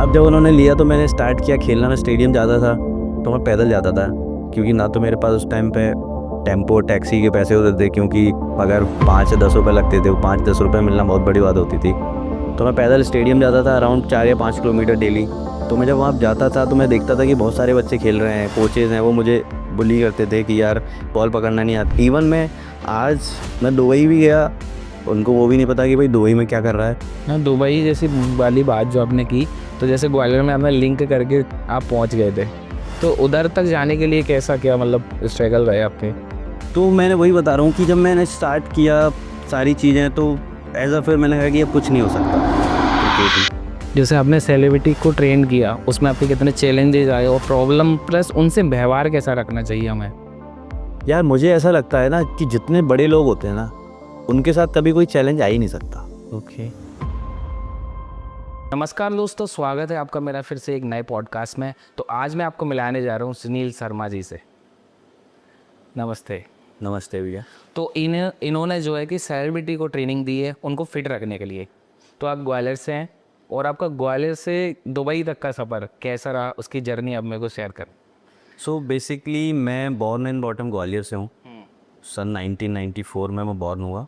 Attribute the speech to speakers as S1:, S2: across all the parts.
S1: अब जब उन्होंने लिया तो मैंने स्टार्ट किया खेलना। मैं स्टेडियम जाता था तो मैं पैदल जाता था, क्योंकि ना तो मेरे पास उस टाइम पे टेम्पो टैक्सी के पैसे होते थे, क्योंकि अगर 5 या 10 रुपये लगते थे, वो 5-10 रुपये मिलना बहुत बड़ी बात होती थी। तो मैं पैदल स्टेडियम जाता था अराउंड 4 या 5 किलोमीटर डेली। तो मैं जब वहाँ जाता था तो मैं देखता था कि बहुत सारे बच्चे खेल रहे हैं, कोचेज़ हैं, वो मुझे बुली करते थे कि यार बॉल पकड़ना नहीं आती। इवन मैं दुबई भी गया, उनको वो भी नहीं पता कि भाई दुबई में क्या कर रहा है।
S2: हाँ, दुबई जैसी वाली बात जो आपने की, तो जैसे ग्वालियर में आपने लिंक करके आप पहुंच गए थे, तो उधर तक जाने के लिए कैसा क्या मतलब स्ट्रगल रहे आपके?
S1: तो मैंने वही बता रहा हूँ कि जब मैंने स्टार्ट किया सारी चीज़ें, तो फिर मैंने कहा कि अब कुछ नहीं हो सकता क्रिकेट में।
S2: जैसे आपने सेलिब्रिटी को ट्रेन किया, उसमें आपके कितने चैलेंजेस आए और प्रॉब्लम, प्लस उनसे व्यवहार कैसा रखना चाहिए हमें?
S1: यार मुझे ऐसा लगता है ना कि जितने बड़े लोग होते हैं ना, उनके साथ कभी कोई चैलेंज आ ही नहीं सकता।
S2: ओके। नमस्कार दोस्तों, स्वागत है आपका मेरा फिर से एक नए पॉडकास्ट में। तो आज मैं आपको मिलाने जा रहा हूँ सुनील शर्मा जी से। नमस्ते।
S1: नमस्ते भैया।
S2: तो इन्होंने जो है कि सेलिब्रिटी को ट्रेनिंग दी है उनको फिट रखने के लिए। तो आप ग्वालियर से हैं और आपका ग्वालियर से दुबई तक का सफ़र कैसा रहा, उसकी जर्नी आप मेरे को शेयर कर।
S1: सो बेसिकली मैं बॉर्न एंड बॉटम ग्वालियर से हूँ। सन 1994 में मैं बॉर्न हुआ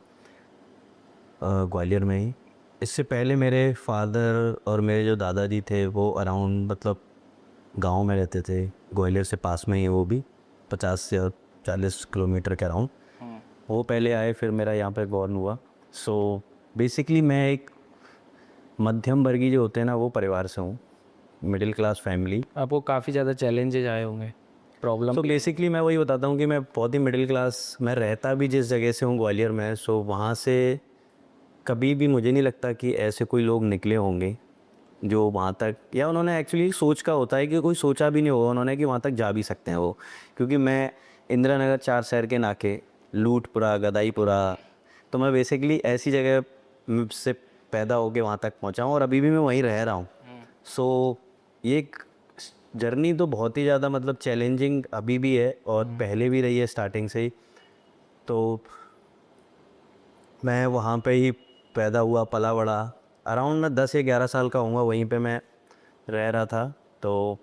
S1: ग्वालियर में ही। इससे पहले मेरे फादर और मेरे जो दादाजी थे वो अराउंड मतलब गांव में रहते थे, ग्वालियर से पास में ही है, वो भी 50 से 40 किलोमीटर के अराउंड। वो पहले आए, फिर मेरा यहाँ पे बॉर्न हुआ। सो बेसिकली मैं एक मध्यम वर्गीय जो होते हैं ना, वो परिवार से हूँ, मिडिल क्लास फैमिली।
S2: आपको काफ़ी ज़्यादा चैलेंजेज आए होंगे, प्रॉब्लम?
S1: सो बेसिकली मैं वही बताता हूँ कि मैं बहुत ही मिडिल क्लास, मैं रहता भी जिस जगह से हूँ ग्वालियर में, सो वहाँ से कभी भी मुझे नहीं लगता कि ऐसे कोई लोग निकले होंगे जो वहाँ तक, या उन्होंने एक्चुअली सोच का होता है कि कोई सोचा भी नहीं होगा उन्होंने कि वहाँ तक जा भी सकते हैं वो। क्योंकि मैं इंदिरा नगर 4 शहर के नाके, लूटपुरा, गदाईपुरा, तो मैं बेसिकली ऐसी जगह से पैदा होके वहाँ तक पहुँचा हूँ और अभी भी मैं वहीं रह रहा हूँ। सो ये एक जर्नी तो बहुत ही ज़्यादा मतलब चैलेंजिंग अभी भी है और पहले भी रही है स्टार्टिंग से ही। तो मैं वहाँ पे ही पैदा हुआ, पला बड़ा। अराउंड मैं 10 या 11 साल का हूँगा, वहीं पे मैं रह रहा था। तो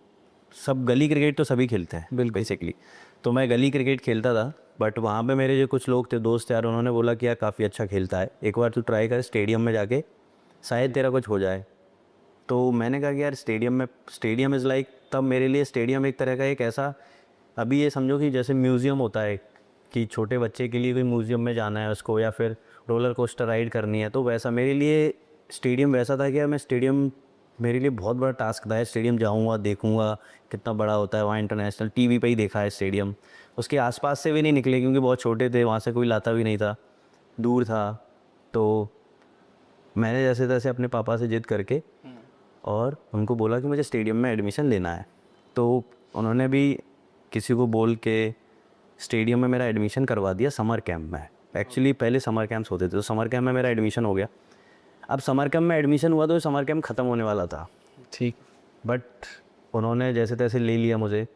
S1: सब गली क्रिकेट तो सभी खेलते हैं
S2: बिल्कुल।
S1: बेसिकली, तो मैं गली क्रिकेट खेलता था। बट वहाँ पे मेरे जो कुछ लोग थे, दोस्त यार, उन्होंने बोला कि यार काफ़ी अच्छा खेलता है, एक बार तू ट्राई कर स्टेडियम में जाके, शायद तेरा कुछ हो जाए। तो मैंने कहा कि यार स्टेडियम इज़ लाइक, तब मेरे लिए स्टेडियम एक तरह का एक ऐसा, अभी ये समझो कि जैसे म्यूज़ियम होता है कि छोटे बच्चे के लिए कोई म्यूज़ियम में जाना है उसको, या फिर रोलर कोस्टर राइड करनी है, तो वैसा मेरे लिए स्टेडियम वैसा था कि यार मैं स्टेडियम, मेरे लिए बहुत बड़ा टास्क था। स्टेडियम जाऊंगा, देखूंगा कितना बड़ा होता है वहाँ, इंटरनेशनल टीवी पे ही देखा है स्टेडियम, उसके आसपास से भी नहीं निकले क्योंकि बहुत छोटे थे, वहाँ से कोई लाता भी नहीं था, दूर था। तो मैंने जैसे तैसे अपने पापा से जिद करके और उनको बोला कि मुझे स्टेडियम में एडमिशन लेना है। तो उन्होंने भी किसी को बोल के स्टेडियम में मेरा एडमिशन करवा दिया समर कैंप में। एक्चुअली पहले समर कैंप्स होते थे, तो समर कैंप में मेरा एडमिशन हो गया। अब समर कैंप में एडमिशन हुआ तो समर कैंप ख़त्म होने वाला था,
S2: ठीक।
S1: बट उन्होंने जैसे तैसे ले लिया मुझे,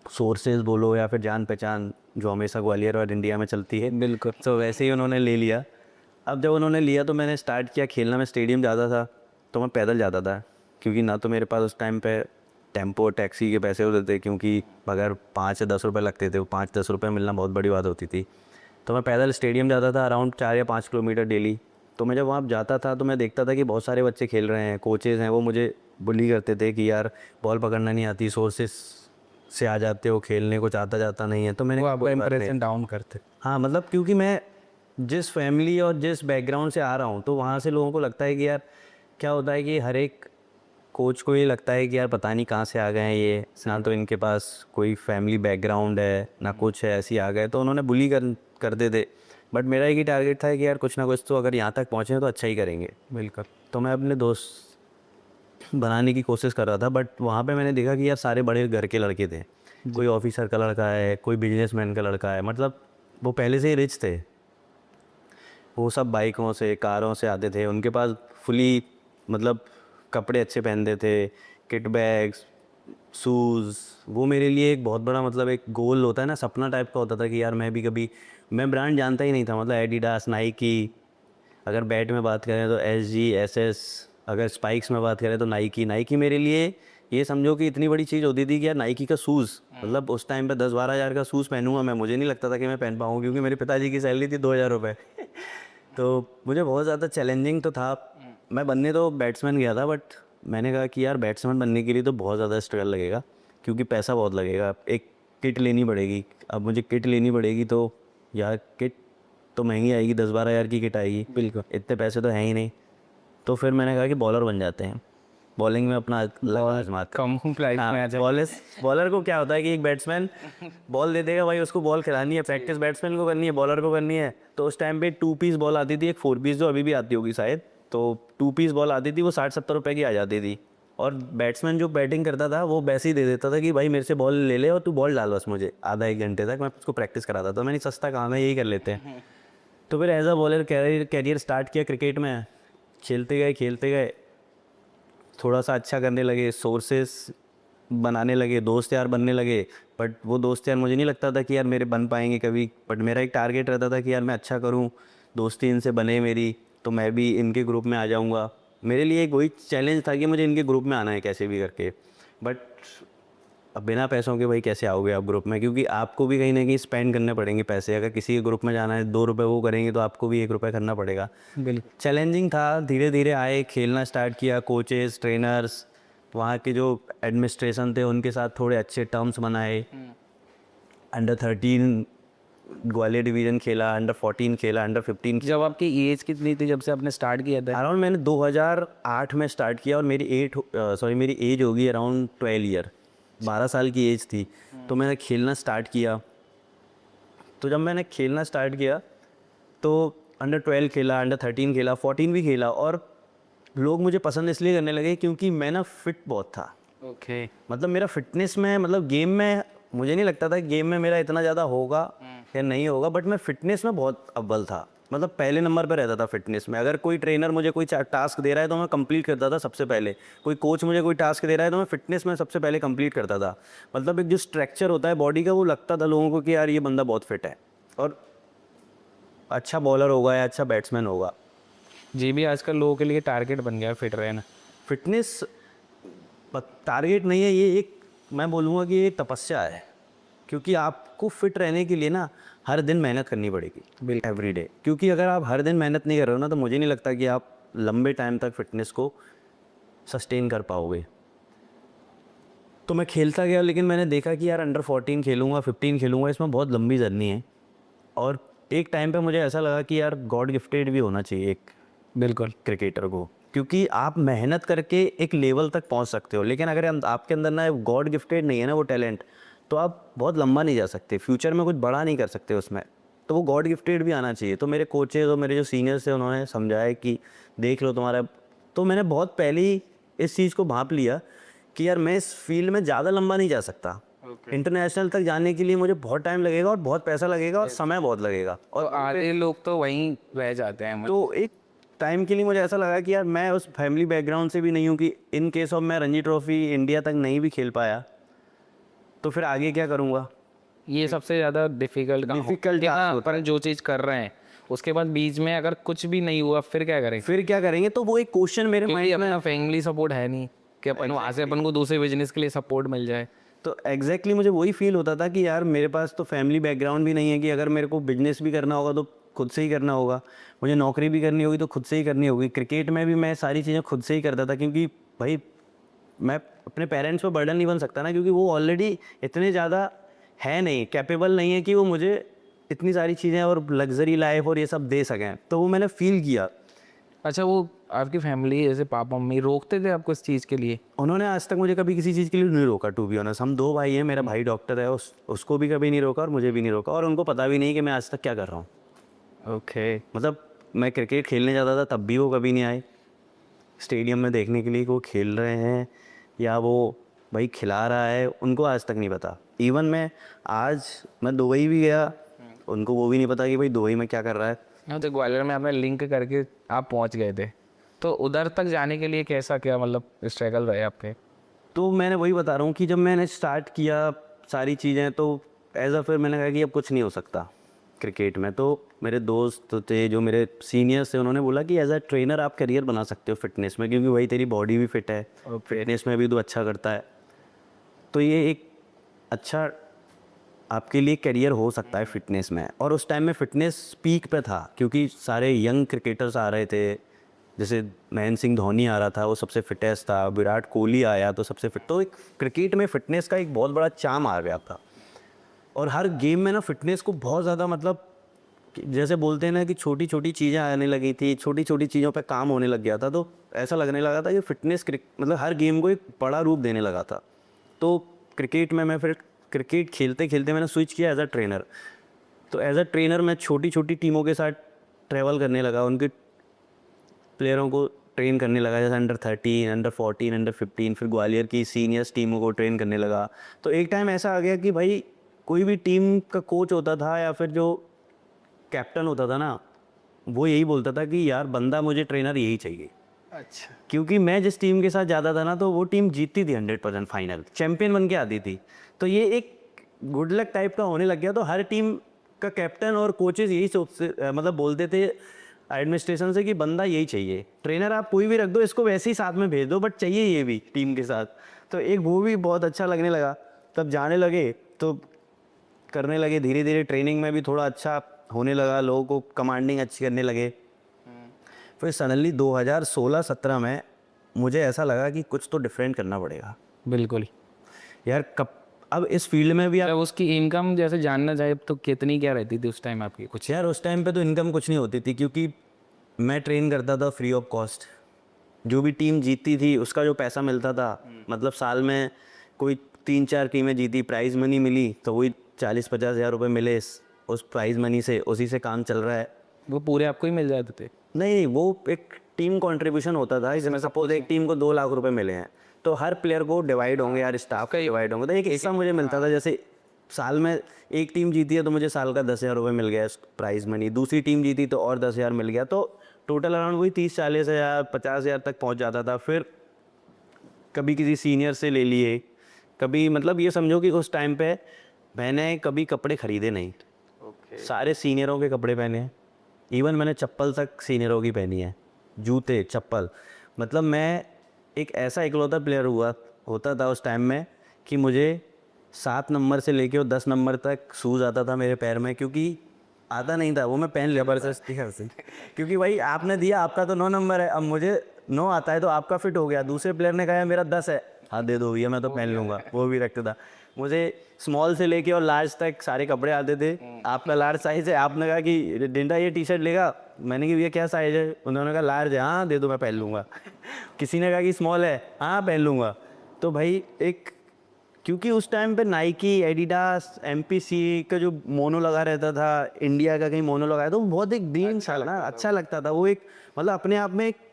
S1: सोर्सेज बोलो या फिर जान पहचान जो हमेशा ग्वालियर और इंडिया में चलती है,
S2: बिल्कुल।
S1: तो वैसे ही उन्होंने ले लिया। अब जब उन्होंने लिया तो मैंने स्टार्ट किया खेलना। मैं स्टेडियम जाता था तो मैं पैदल जाता था, क्योंकि ना तो मेरे पास उस टाइम पे टेम्पो टैक्सी के पैसे होते थे, क्योंकि अगर 5 या 10 रुपये लगते थे, वो 5-10 रुपये मिलना बहुत बड़ी बात होती थी। तो मैं पैदल स्टेडियम जाता था अराउंड 4 या 5 किलोमीटर डेली। तो मैं जब वहाँ जाता था तो मैं देखता था कि बहुत सारे बच्चे खेल रहे हैं, कोचेज़ हैं, वो मुझे बुली करते थे कि यार बॉल पकड़ना नहीं आती, सोर्सेस से आ जाते हो खेलने, कुछ आता जाता नहीं है। तो मैंने
S2: वो
S1: कहा,
S2: आपका
S1: कोई बात नहीं।
S2: इंप्रेशन डाउन करते?
S1: हाँ, मतलब क्योंकि मैं जिस फैमिली और जिस बैकग्राउंड से आ रहा हूँ, तो वहाँ से लोगों को लगता है कि यार क्या होता है कि हर एक कोच को ये लगता है कि यार पता नहीं कहाँ से आ गए हैं ये, ना तो इनके पास कोई फैमिली बैकग्राउंड है ना कुछ है, ऐसे ही आ गए, तो उन्होंने बुली करते थे। बट मेरा एक ही टारगेट था कि यार कुछ ना कुछ तो अगर यहाँ तक पहुँचे तो अच्छा ही करेंगे।
S2: बिल्कुल।
S1: तो मैं अपने दोस्त बनाने की कोशिश कर रहा था, बट वहाँ पे मैंने देखा कि यार सारे बड़े घर के लड़के थे, कोई ऑफिसर का लड़का है, कोई बिजनेसमैन का लड़का है, मतलब वो पहले से ही रिच थे। वो सब बाइकों से, कारों से आते थे, उनके पास फुली मतलब कपड़े अच्छे पहनते थे, किट बैग्स, शूज़। वो मेरे लिए एक बहुत बड़ा मतलब एक गोल होता है ना, सपना टाइप का होता था कि यार मैं भी कभी, मैं ब्रांड जानता ही नहीं था, मतलब एडिडास, नाइकी, अगर बैट में बात करें तो एस जी, एस एस, अगर स्पाइक्स में बात करें तो नाइकी मेरे लिए ये समझो कि इतनी बड़ी चीज़ होती थी कि यार नाइकी का शूज़, मतलब उस टाइम पे 10-12 हज़ार का शूज़ पहनूंगा मैं, मुझे नहीं लगता था कि मैं पहन पाऊँ, क्योंकि मेरे पिताजी की सैलरी थी 2,000 रुपये। तो मुझे बहुत ज़्यादा चैलेंजिंग तो था। मैं बनने तो बैट्समैन गया था, बट मैंने कहा कि यार बैट्समैन बनने के लिए तो बहुत ज़्यादा स्ट्रगल लगेगा, क्योंकि पैसा बहुत लगेगा, एक किट लेनी पड़ेगी। अब मुझे किट लेनी पड़ेगी तो यार किट तो महंगी आएगी, 10-12 हज़ार की किट आएगी,
S2: बिल्कुल।
S1: इतने पैसे तो हैं ही नहीं। तो फिर मैंने कहा कि बॉलर बन जाते हैं, बॉलिंग में अपना आजमाते हैं।
S2: कम प्राइस में आ जाए।
S1: बॉलर को क्या होता है कि एक बैट्समैन बॉल दे देगा, भाई उसको बॉल खिलानी है, प्रैक्टिस बैट्समैन को करनी है, बॉलर को करनी है। तो उस टाइम पे 2 पीस बॉल आती थी, एक 4 पीस जो अभी भी आती होगी शायद, तो 2 पीस बॉल आती थी, वो 60-70 रुपये की आ जाती थी। और बैट्समैन जो बैटिंग करता था वो वैसे ही दे देता था कि भाई मेरे से बॉल ले ले और तू बॉल डाल बस मुझे, आधा 1 घंटे तक मैं उसको प्रैक्टिस कराता था। मैंने सस्ता काम है, यही कर लेते हैं। तो फिर as a bowler career start किया क्रिकेट में, खेलते गए, थोड़ा सा अच्छा करने लगे, सोर्सेस बनाने लगे, दोस्त यार बनने लगे। बट वो दोस्त यार मुझे नहीं लगता था कि यार मेरे बन पाएंगे कभी, बट मेरा एक टारगेट रहता था कि यार मैं अच्छा करूं, दोस्ती इनसे बने मेरी, तो मैं भी इनके ग्रुप में आ जाऊंगा। मेरे लिए एक वही चैलेंज था कि मुझे इनके ग्रुप में आना है कैसे भी करके। बट अब बिना पैसों के भाई कैसे आओगे आप ग्रुप में, क्योंकि आपको भी कहीं ना कहीं स्पेंड करने पड़ेंगे पैसे। अगर किसी के ग्रुप में जाना है, 2 रुपये वो करेंगे तो आपको भी 1 रुपये करना पड़ेगा।
S2: बिल्कुल।
S1: चैलेंजिंग था। धीरे धीरे आए, खेलना स्टार्ट किया, कोचेस, ट्रेनर्स, वहाँ के जो एडमिनिस्ट्रेशन थे उनके साथ थोड़े अच्छे टर्म्स बनाए। अंडर 13 ग्वालियर डिवीज़न खेला, अंडर 14 खेला, अंडर 15।
S2: जब आपकी एज कितनी थी जब से आपने स्टार्ट किया था?
S1: अराउंड मैंने 2008 में स्टार्ट किया, और मेरी एज होगी अराउंड 12 ईयर, 12 साल की एज थी। तो मैंने खेलना स्टार्ट किया। तो जब मैंने खेलना स्टार्ट किया तो अंडर 12 खेला, अंडर 13 खेला, 14 भी खेला, और लोग मुझे पसंद इसलिए करने लगे क्योंकि मैं ना फिट बहुत था।
S2: ओके।
S1: मतलब मेरा फिटनेस में, मतलब गेम में मुझे नहीं लगता था गेम में मेरा इतना ज़्यादा होगा या नहीं होगा, बट मैं फिटनेस में बहुत अव्वल था। मतलब पहले नंबर पर रहता था फिटनेस में। अगर कोई ट्रेनर मुझे कोई टास्क दे रहा है तो मैं कंप्लीट करता था सबसे पहले। कोई कोच मुझे कोई टास्क दे रहा है तो मैं फिटनेस में सबसे पहले कंप्लीट करता था। मतलब एक जो स्ट्रक्चर होता है बॉडी का, वो लगता था लोगों को कि यार ये बंदा बहुत फिट है और अच्छा बॉलर होगा या अच्छा बैट्समैन होगा।
S2: जी भी आजकल लोगों के लिए टारगेट बन गया फिट रहना।
S1: फिटनेस टारगेट नहीं है, ये एक, मैं बोलूँगा कि ये तपस्या है। क्योंकि आपको फिट रहने के लिए ना हर दिन मेहनत करनी पड़ेगी, एवरी डे। क्योंकि अगर आप हर दिन मेहनत नहीं कर रहे हो ना, तो मुझे नहीं लगता कि आप लंबे टाइम तक फिटनेस को सस्टेन कर पाओगे। तो मैं खेलता गया, लेकिन मैंने देखा कि यार अंडर 14 खेलूँगा, 15 खेलूँगा, इसमें बहुत लंबी जर्नी है। और एक टाइम पे मुझे ऐसा लगा कि यार गॉड गिफ्टेड भी होना चाहिए एक
S2: बिल्कुल।
S1: क्रिकेटर को, क्योंकि आप मेहनत करके एक लेवल तक पहुंच सकते हो, लेकिन अगर आपके अंदर ना गॉड गिफ्टेड नहीं है ना वो टैलेंट, तो आप बहुत लंबा नहीं जा सकते, फ्यूचर में कुछ बड़ा नहीं कर सकते उसमें। तो वो गॉड गिफ्टेड भी आना चाहिए। तो मेरे कोचेज और मेरे जो सीनियर्स थे उन्होंने समझाया कि देख लो तुम्हारा। तो मैंने बहुत पहले ही इस चीज़ को भांप लिया कि यार मैं इस फील्ड में ज़्यादा लंबा नहीं जा सकता। इंटरनेशनल तक जाने के लिए मुझे बहुत टाइम लगेगा और बहुत पैसा लगेगा और समय बहुत लगेगा।
S2: और आधे लोग तो वहीं रह जाते हैं।
S1: तो एक टाइम के लिए मुझे ऐसा लगा कि यार मैं उस फैमिली बैकग्राउंड से भी नहीं हूँ कि इन केस ऑफ मैं रणजी ट्रॉफी इंडिया तक नहीं भी खेल पाया तो फिर आगे क्या करूँगा।
S2: ये सबसे ज़्यादा डिफिकल्ट पर जो चीज़ कर रहे हैं उसके बाद बीच में अगर कुछ भी नहीं हुआ फिर क्या करेंगे?
S1: तो वो एक क्वेश्चन मेरे माइंड में।
S2: अपना फैमिली सपोर्ट है नहीं कि अपन वहाँ से अपन को दूसरे बिजनेस के लिए सपोर्ट मिल जाए।
S1: तो एग्जैक्टली मुझे वही फील होता था कि यार मेरे पास तो फैमिली बैकग्राउंड भी नहीं है कि अगर मेरे को बिजनेस भी करना होगा तो खुद से ही करना होगा, मुझे नौकरी भी करनी होगी तो खुद से ही करनी होगी। क्रिकेट में भी मैं सारी चीज़ें खुद से ही करता था, क्योंकि भाई मैं अपने पेरेंट्स पर बर्डन नहीं बन सकता ना, क्योंकि वो ऑलरेडी इतने ज़्यादा है नहीं, कैपेबल नहीं है कि वो मुझे इतनी सारी चीज़ें और लग्जरी लाइफ और ये सब दे सकें। तो वो मैंने फील किया।
S2: अच्छा, वो आपकी फैमिली जैसे पापा मम्मी रोकते थे आपको इस चीज़ के लिए?
S1: उन्होंने आज तक मुझे कभी किसी चीज़ के लिए नहीं रोका, टू बी ऑनेस्ट। हम 2 भाई हैं, मेरा भाई डॉक्टर है, उसको भी कभी नहीं रोका और मुझे भी नहीं रोका, और उनको पता भी नहीं कि मैं आज तक क्या कर रहा हूँ।
S2: ओके।
S1: मतलब मैं क्रिकेट खेलने जाता था तब भी वो कभी नहीं आए स्टेडियम में देखने के लिए कि वो खेल रहे हैं या वो भाई खिला रहा है, उनको आज तक नहीं पता। इवन मैं दुबई भी गया, उनको वो भी नहीं पता कि भाई दुबई में क्या कर रहा है।
S2: हाँ, तो ग्वालियर में आपने लिंक करके आप पहुंच गए थे, तो उधर तक जाने के लिए कैसा क्या मतलब स्ट्रगल रहे आपके?
S1: तो मैंने वही बता रहा हूँ कि जब मैंने स्टार्ट किया सारी चीज़ें, तो फिर मैंने कहा कि अब कुछ नहीं हो सकता, क्रिकेट में। तो मेरे दोस्त थे जो मेरे सीनियर्स थे, उन्होंने बोला कि एज अ ट्रेनर आप करियर बना सकते हो फिटनेस में, क्योंकि भाई तेरी बॉडी भी फिट है, फिटनेस में भी तू अच्छा करता है, तो ये एक अच्छा आपके लिए करियर हो सकता है फिटनेस में। और उस टाइम में फिटनेस पीक पे था, क्योंकि सारे यंग क्रिकेटर्स आ रहे थे, जैसे महेंद्र सिंह धोनी आ रहा था, वो सबसे फिटेस्ट था, विराट कोहली आया तो सबसे फिट। तो एक क्रिकेट में फिटनेस का एक बहुत बड़ा चाम आ गया था, और हर गेम में ना फिटनेस को बहुत ज़्यादा, मतलब जैसे बोलते हैं ना कि छोटी छोटी चीज़ें आने लगी थी, छोटी छोटी चीज़ों पे काम होने लग गया था, तो ऐसा लगने लगा था कि फिटनेस मतलब हर गेम को एक बड़ा रूप देने लगा था। तो क्रिकेट में मैं फिर क्रिकेट खेलते खेलते मैंने स्विच किया एज अ ट्रेनर। तो एज अ ट्रेनर मैं छोटी छोटी टीमों के साथ ट्रैवल करने लगा, उनके प्लेयरों को ट्रेन करने लगा, जैसे अंडर 13, अंडर 14, अंडर 15, फिर ग्वालियर की सीनियर्स टीमों को ट्रेन करने लगा। तो एक टाइम ऐसा आ गया कि भाई कोई भी टीम का कोच होता था या फिर जो कैप्टन होता था ना, वो यही बोलता था कि यार बंदा मुझे ट्रेनर यही चाहिए।
S2: अच्छा।
S1: क्योंकि मैं जिस टीम के साथ जाता था ना, तो वो टीम जीतती थी 100% फाइनल, चैंपियन बन के आती थी। तो ये एक गुड लक टाइप का होने लग गया। तो हर टीम का कैप्टन और कोचेस यही मतलब बोलते थे एडमिनिस्ट्रेशन से कि बंदा यही चाहिए, ट्रेनर आप कोई भी रख दो, इसको वैसे ही साथ में भेज दो, बट चाहिए ये भी टीम के साथ। तो एक वो भी बहुत अच्छा लगने लगा। तब जाने लगे तो करने लगे, धीरे धीरे ट्रेनिंग में भी थोड़ा अच्छा होने लगा, लोगों को कमांडिंग अच्छी करने लगे। फिर सडनली 2016-17 में मुझे ऐसा लगा कि कुछ तो डिफरेंट करना पड़ेगा
S2: बिल्कुल।
S1: यार। कब अब इस फील्ड में भी आप,
S2: जब उसकी इनकम जैसे जानना चाहे तो कितनी क्या रहती थी उस टाइम आपकी कुछ?
S1: यार उस टाइम पे तो इनकम कुछ नहीं होती थी, क्योंकि मैं ट्रेन करता था फ्री ऑफ कॉस्ट। जो भी टीम जीतती थी उसका जो पैसा मिलता था, मतलब साल में कोई 3-4 टीमें जीती, प्राइज़ मनी मिली, तो वही 40-50 हज़ार रुपये मिले उस प्राइज़ मनी से, उसी से काम चल रहा है।
S2: वो पूरे आपको ही मिल जाते थे?
S1: नहीं, वो एक टीम कंट्रीब्यूशन होता था, इसमें सपोज एक टीम को 2 लाख रुपए मिले हैं, तो हर प्लेयर को डिवाइड होंगे, यार स्टाफ का डिवाइड होंगे, तो एक हिस्सा मुझे मिलता था। जैसे साल में एक टीम जीती है तो मुझे साल का 10,000 रुपये मिल गया प्राइज मनी, दूसरी टीम जीती तो और 10,000 मिल गया, तो टोटल अराउंड वही 30-40 हज़ार 50 हज़ार तक पहुंच जाता था। फिर कभी किसी सीनियर से ले लिए, कभी, मतलब ये समझो कि उस टाइम पे मैंने कभी कपड़े खरीदे नहीं, सारे सीनियरों के कपड़े पहने हैं। इवन मैंने चप्पल तक सीनियरों की पहनी है, जूते चप्पल। मतलब मैं एक ऐसा इकलौता प्लेयर होता था उस टाइम में कि मुझे 7 नंबर से लेके और 10 नंबर तक शूज़ आता था मेरे पैर में, क्योंकि आता नहीं था वो मैं पहन लिया ज़बरदस्ती से। क्योंकि भाई आपने दिया, आपका तो 9 नंबर है, अब मुझे 9 आता है तो आपका फिट हो गया, दूसरे प्लेयर ने कहा मेरा 10 है, हाँ दे दो भैया मैं तो पहन लूँगा, वो भी रखता था। मुझे स्मॉल से लेके और लार्ज तक सारे कपड़े आते थे। आपका लार्ज साइज़ है, आपने कहा कि डिंडा ये टी शर्ट लेगा, मैंने कहा भैया क्या साइज़ है, उन्होंने कहा लार्ज है, हाँ दे दो मैं पहन लूँगा। किसी ने कहा कि स्मॉल है, हाँ पहन लूँगा। तो भाई एक, क्योंकि उस टाइम पे नाइकी, एडिडास, एमपीसी का जो मोनो लगा रहता था, इंडिया का कहीं मोनो लगाया, तो वो बहुत एक ड्रीम था ना, अच्छा लगता था वो। एक मतलब अपने आप में एक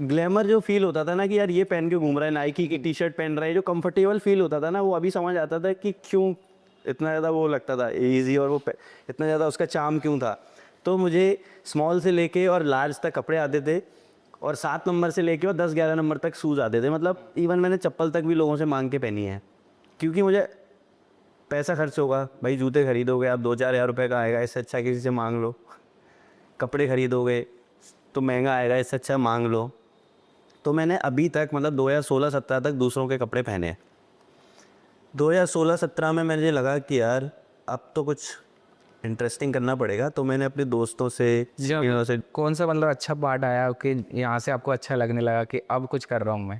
S1: ग्लैमर जो फील होता था ना कि यार ये पहन के घूम रहा है, नाइकी की टी शर्ट पहन रहा है, जो कंफर्टेबल फील होता था ना, वो अभी समझ आता था कि क्यों इतना ज़्यादा वो लगता था ईजी, और वो इतना ज़्यादा उसका चार्म क्यों था। तो मुझे स्मॉल से लेके और लार्ज तक कपड़े आते थे, और 7 नंबर से लेके और 10-11 नंबर तक शूज़ आते थे। मतलब इवन मैंने चप्पल तक भी लोगों से मांग के पहनी है, क्योंकि मुझे पैसा खर्च होगा भाई, जूते खरीदोगे आप 2-4 हज़ार रुपये का आएगा, इससे अच्छा किसी से मांग लो। कपड़े खरीदोगे तो महंगा आएगा, इससे अच्छा मांग लो। तो मैंने अभी तक, मतलब 2016-17 तक दूसरों के कपड़े पहने हैं। 2016-17 में मुझे लगा कि यार अब तो कुछ इंटरेस्टिंग करना पड़ेगा, तो मैंने अपने दोस्तों से,
S2: जब कौन सा मतलब अच्छा पार्ट आया कि यहाँ से आपको अच्छा लगने लगा कि अब कुछ कर रहा हूँ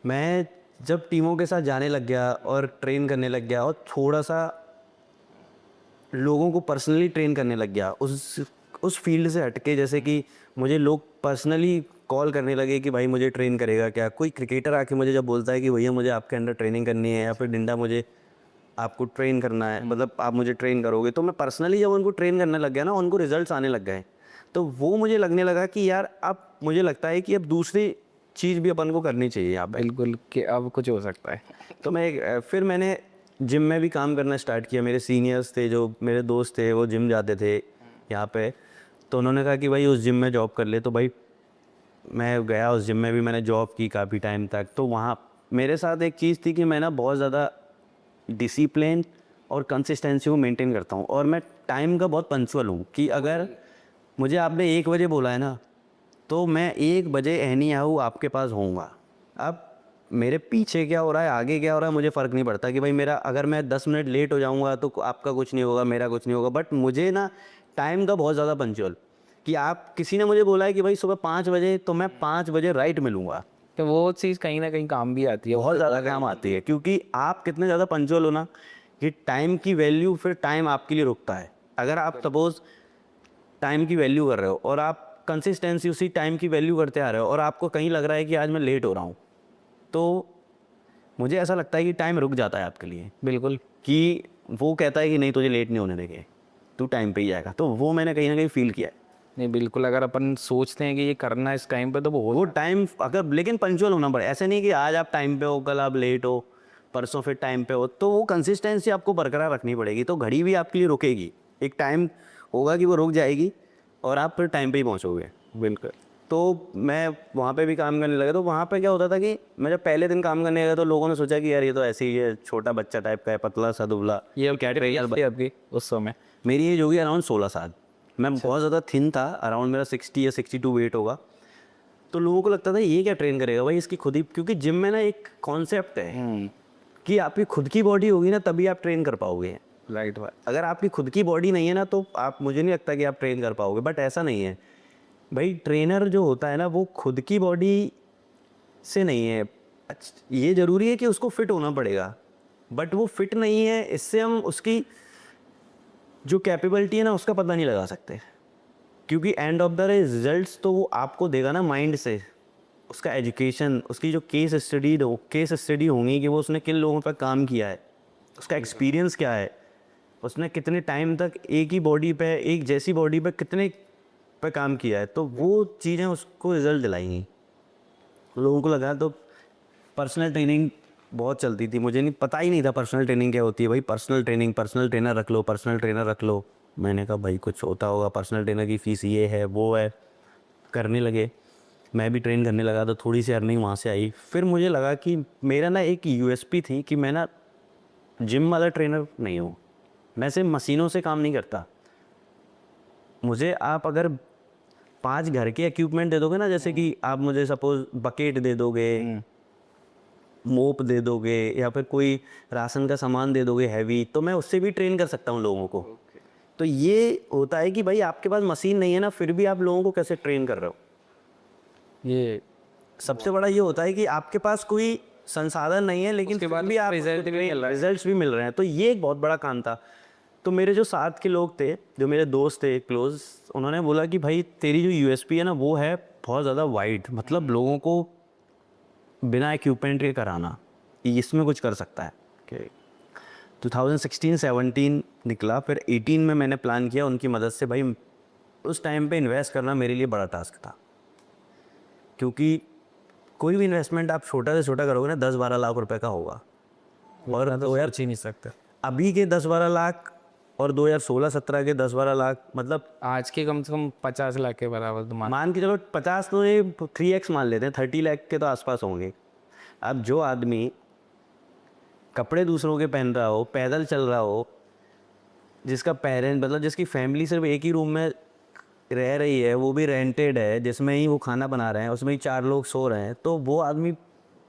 S1: मैं जब टीमों के साथ जाने लग गया और ट्रेन करने लग गया, और थोड़ा सा लोगों को पर्सनली ट्रेन करने लग गया उस फील्ड से हटके, जैसे कि मुझे लोग पर्सनली कॉल करने लगे कि भाई मुझे ट्रेन करेगा क्या। कोई क्रिकेटर आके मुझे जब बोलता है कि भैया मुझे आपके अंडर ट्रेनिंग करनी है, या फिर डिंडा मुझे आपको ट्रेन करना है, मतलब आप मुझे ट्रेन करोगे, तो मैं पर्सनली जब उनको ट्रेन करने लग गया ना, उनको रिजल्ट्स आने लग गए। तो वो मुझे लगने लगा कि यार अब मुझे लगता है कि अब दूसरी चीज़ भी अपन को करनी चाहिए यहाँ पे।
S2: बिल्कुल कि अब कुछ हो सकता है।
S1: तो फिर मैंने जिम में भी काम करना स्टार्ट किया। मेरे सीनियर्स थे, जो मेरे दोस्त थे, वो जिम जाते थे यहाँ पे, तो उन्होंने कहा कि भाई उस जिम में जॉब कर ले। तो भाई मैं गया उस जिम में भी, मैंने जॉब की काफ़ी टाइम तक। तो वहाँ मेरे साथ एक चीज़ थी कि मैं ना बहुत ज़्यादा डिसिप्लिन और कंसिस्टेंसी को मेंटेन करता हूँ। और मैं टाइम का बहुत पंक्चुअल हूँ कि अगर मुझे आपने 1 बजे बोला है ना, तो मैं 1 बजे एनी हाउ आपके पास होऊंगा। अब मेरे पीछे क्या हो रहा है, आगे क्या हो रहा है, मुझे फ़र्क नहीं पड़ता कि भाई मेरा अगर मैं 10 मिनट लेट हो जाऊंगा तो आपका कुछ नहीं होगा, मेरा कुछ नहीं होगा। बट मुझे ना टाइम का बहुत ज़्यादा पंक्चुअल, कि आप किसी ने मुझे बोला है कि भाई सुबह 5 बजे, तो मैं 5 बजे राइट मिलूंगा।
S2: तो वो चीज़ कहीं ना कहीं काम भी आती है।
S1: बहुत ज़्यादा काम आती है, क्योंकि आप कितने ज़्यादा पंक्चुअल हो ना, कि टाइम की वैल्यू, फिर टाइम आपके लिए रुकता है। अगर आप सपोज़ टाइम की वैल्यू कर रहे हो और आप कंसिस्टेंसी उसी टाइम की वैल्यू करते आ रहे हो और आपको कहीं लग रहा है कि आज मैं लेट हो रहा हूँ, तो मुझे ऐसा लगता है कि टाइम रुक जाता है आपके लिए,
S2: बिल्कुल।
S1: कि वो कहता है कि नहीं, तुझे लेट नहीं होने देंगे, तू टाइम पे ही जाएगा। तो वो मैंने कहीं ना कहीं फील किया है।
S2: नहीं बिल्कुल, अगर अपन सोचते हैं कि ये करना है इस टाइम पे तो
S1: वो टाइम अगर, लेकिन पंक्चुअल होना पड़े। ऐसे नहीं कि आज आप टाइम पे हो, कल आप लेट हो, परसों फिर टाइम पे हो। तो वो कंसिस्टेंसी आपको बरकरार रखनी पड़ेगी, तो घड़ी भी आपके लिए रुकेगी। एक टाइम होगा कि वो रुक जाएगी और आप फिर टाइम पे ही पहुंचोगे।
S2: बिल्कुल।
S1: तो मैं वहाँ पे भी काम करने लगा। तो वहाँ पे क्या होता था कि मैं जब पहले दिन काम करने गया तो लोगों ने सोचा कि यार ये तो ऐसे ही है, छोटा बच्चा टाइप का है, पतला सा दुबला।
S2: ये अब क्या ट्रेनिंग थी आपकी उस समय?
S1: मेरी एज होगी अराउंड 16 साल। मैं बहुत ज़्यादा थिन था, अराउंड मेरा 60 या 62 वेट होगा। तो लोगों को लगता था ये क्या ट्रेन करेगा भाई, इसकी खुद ही, क्योंकि जिम में ना एक कॉन्सेप्ट है कि आपकी खुद की बॉडी होगी ना तभी आप ट्रेन कर पाओगे।
S2: राइट भाई।
S1: अगर आपकी खुद की बॉडी नहीं है ना, तो आप, मुझे नहीं लगता कि आप ट्रेन कर पाओगे। बट ऐसा नहीं है भाई, ट्रेनर जो होता है ना वो खुद की बॉडी से नहीं है। ये ज़रूरी है कि उसको फिट होना पड़ेगा, बट वो फिट नहीं है, इससे हम उसकी जो कैपेबिलिटी है ना उसका पता नहीं लगा सकते। क्योंकि एंड ऑफ द रिजल्ट्स तो वो आपको देगा ना माइंड से, उसका एजुकेशन, उसकी जो केस स्टडी होंगी कि वो उसने किन लोगों पर काम किया है, उसका एक्सपीरियंस क्या है, उसने कितने टाइम तक एक ही बॉडी पे, एक जैसी बॉडी पे कितने पे काम किया है, तो वो चीज़ें उसको रिजल्ट दिलाएंगी। लोगों को लगा तो पर्सनल ट्रेनिंग बहुत चलती थी, मुझे नहीं पता ही नहीं था पर्सनल ट्रेनिंग क्या होती है। भाई पर्सनल ट्रेनिंग, पर्सनल ट्रेनर रख लो, पर्सनल ट्रेनर रख लो। मैंने कहा भाई कुछ होता होगा, पर्सनल ट्रेनर की फ़ीस ये है वो है। करने लगे, मैं भी ट्रेन करने लगा, तो थोड़ी सी अर्निंग वहाँ से आई। फिर मुझे लगा कि मेरा ना एक यूएसपी थी कि मैं ना जिम वाला ट्रेनर नहीं हूँ, मैं सिर्फ मशीनों से काम नहीं करता। मुझे आप अगर 5 घर के इक्विपमेंट दे दोगे ना, जैसे कि आप मुझे सपोज बकेट दे दोगे, मोप दे दोगे, या फिर कोई राशन का सामान दे दोगे हैवी, तो मैं उससे भी ट्रेन कर सकता हूँ लोगों को। तो ये होता है कि भाई आपके पास मशीन नहीं है ना, फिर भी आप लोगों को कैसे ट्रेन कर रहे हो।
S2: ये
S1: सबसे बड़ा ये होता है कि आपके पास कोई संसाधन नहीं है, लेकिन
S2: उसके
S1: फिर
S2: बाद
S1: भी आप रिजल्ट्स भी मिल रहे हैं। तो ये एक बहुत बड़ा काम था। तो मेरे जो साथ के लोग थे, जो मेरे दोस्त थे क्लोज, उन्होंने बोला कि भाई तेरी जो यूएसपी है ना वो है बहुत ज़्यादा वाइड, मतलब लोगों को बिना इक्विपमेंट के कराना, इसमें कुछ कर सकता है। 2016-17 निकला, फिर 18 में मैंने प्लान किया उनकी मदद से। भाई उस टाइम पे इन्वेस्ट करना मेरे लिए बड़ा टास्क था, क्योंकि कोई भी इन्वेस्टमेंट आप छोटा से छोटा करोगे ना 10-12 लाख रुपए का होगा। और
S2: तो सोच ही नहीं सकते।
S1: अभी के 10-12 लाख और 2016-17 के 10-12 लाख, मतलब
S2: आज के कम से कम 50 लाख के बराबर तो
S1: मान के चलो 50, तो ये 3x मान लेते हैं, 30 लाख के तो आसपास होंगे। अब जो आदमी कपड़े दूसरों के पहन रहा हो, पैदल चल रहा हो, जिसका पेरेंट, मतलब जिसकी फैमिली सिर्फ एक ही रूम में रह रही है, वो भी रेंटेड है, जिसमें ही वो खाना बना रहे हैं, उसमें ही 4 लोग सो रहे हैं, तो वो आदमी